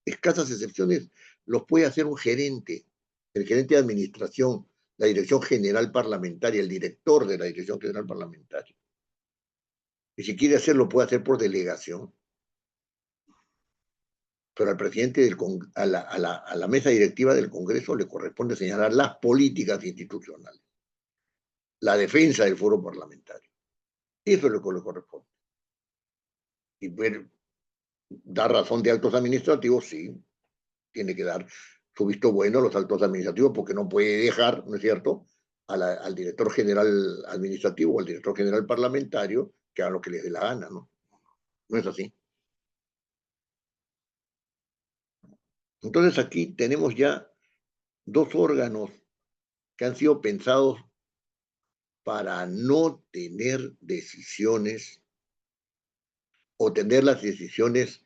escasas excepciones, los puede hacer un gerente, el gerente de administración, la dirección general parlamentaria, el director de la dirección general parlamentaria. Y si quiere hacerlo, puede hacer por delegación. Pero al presidente a la mesa directiva del Congreso le corresponde señalar las políticas institucionales, la defensa del foro parlamentario. Eso es lo que le corresponde. Y ver, dar razón de actos administrativos, sí, tiene que dar su visto bueno a los actos administrativos, porque no puede dejar, ¿no es cierto?, al director general administrativo o al director general parlamentario que hagan lo que les dé la gana, ¿no? No es así. Entonces aquí tenemos ya dos órganos que han sido pensados para no tener decisiones o tener las decisiones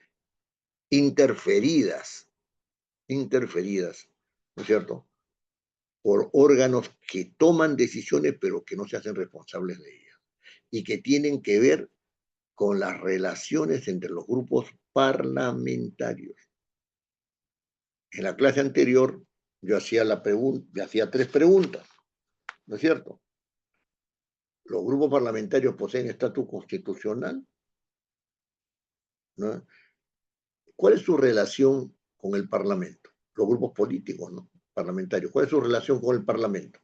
interferidas, ¿no es cierto?, por órganos que toman decisiones pero que no se hacen responsables de ellas y que tienen que ver con las relaciones entre los grupos parlamentarios. En la clase anterior yo hacía tres preguntas, ¿no es cierto? ¿Los grupos parlamentarios poseen estatus constitucional? ¿No? ¿Cuál es su relación con el Parlamento? Los grupos políticos, ¿no?, parlamentarios. ¿Cuál es su relación con el Parlamento?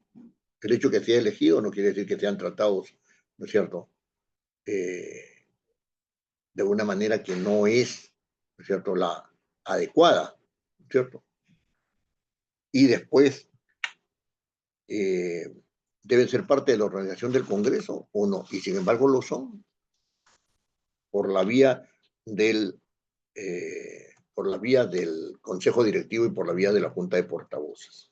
El hecho de que sea elegido no quiere decir que sean tratados, ¿no es cierto?, de una manera que no es, ¿no es cierto?, la adecuada, ¿no es cierto? Y después, ¿deben ser parte de la organización del Congreso o no? Y sin embargo lo son, por la vía del Consejo Directivo y por la vía de la Junta de Portavoces.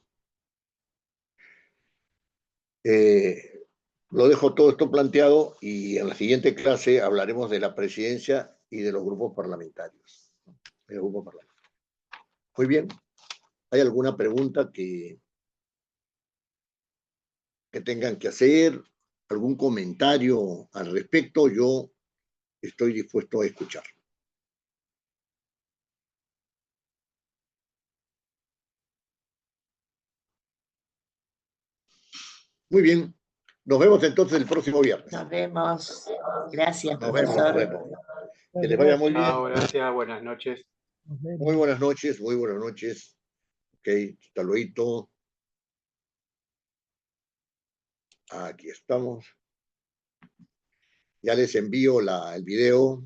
Lo dejo todo esto planteado y en la siguiente clase hablaremos de la presidencia y de los grupos parlamentarios. Muy bien. ¿Hay alguna pregunta que tengan que hacer? ¿Algún comentario al respecto? Yo estoy dispuesto a escuchar. Muy bien. Nos vemos entonces el próximo viernes. Nos vemos. Gracias, Nos vemos, nos vemos. Que les vaya muy bien. Gracias, buenas noches. Muy buenas noches, muy buenas noches. Ok, hasta luego. Aquí estamos. Ya les envío el video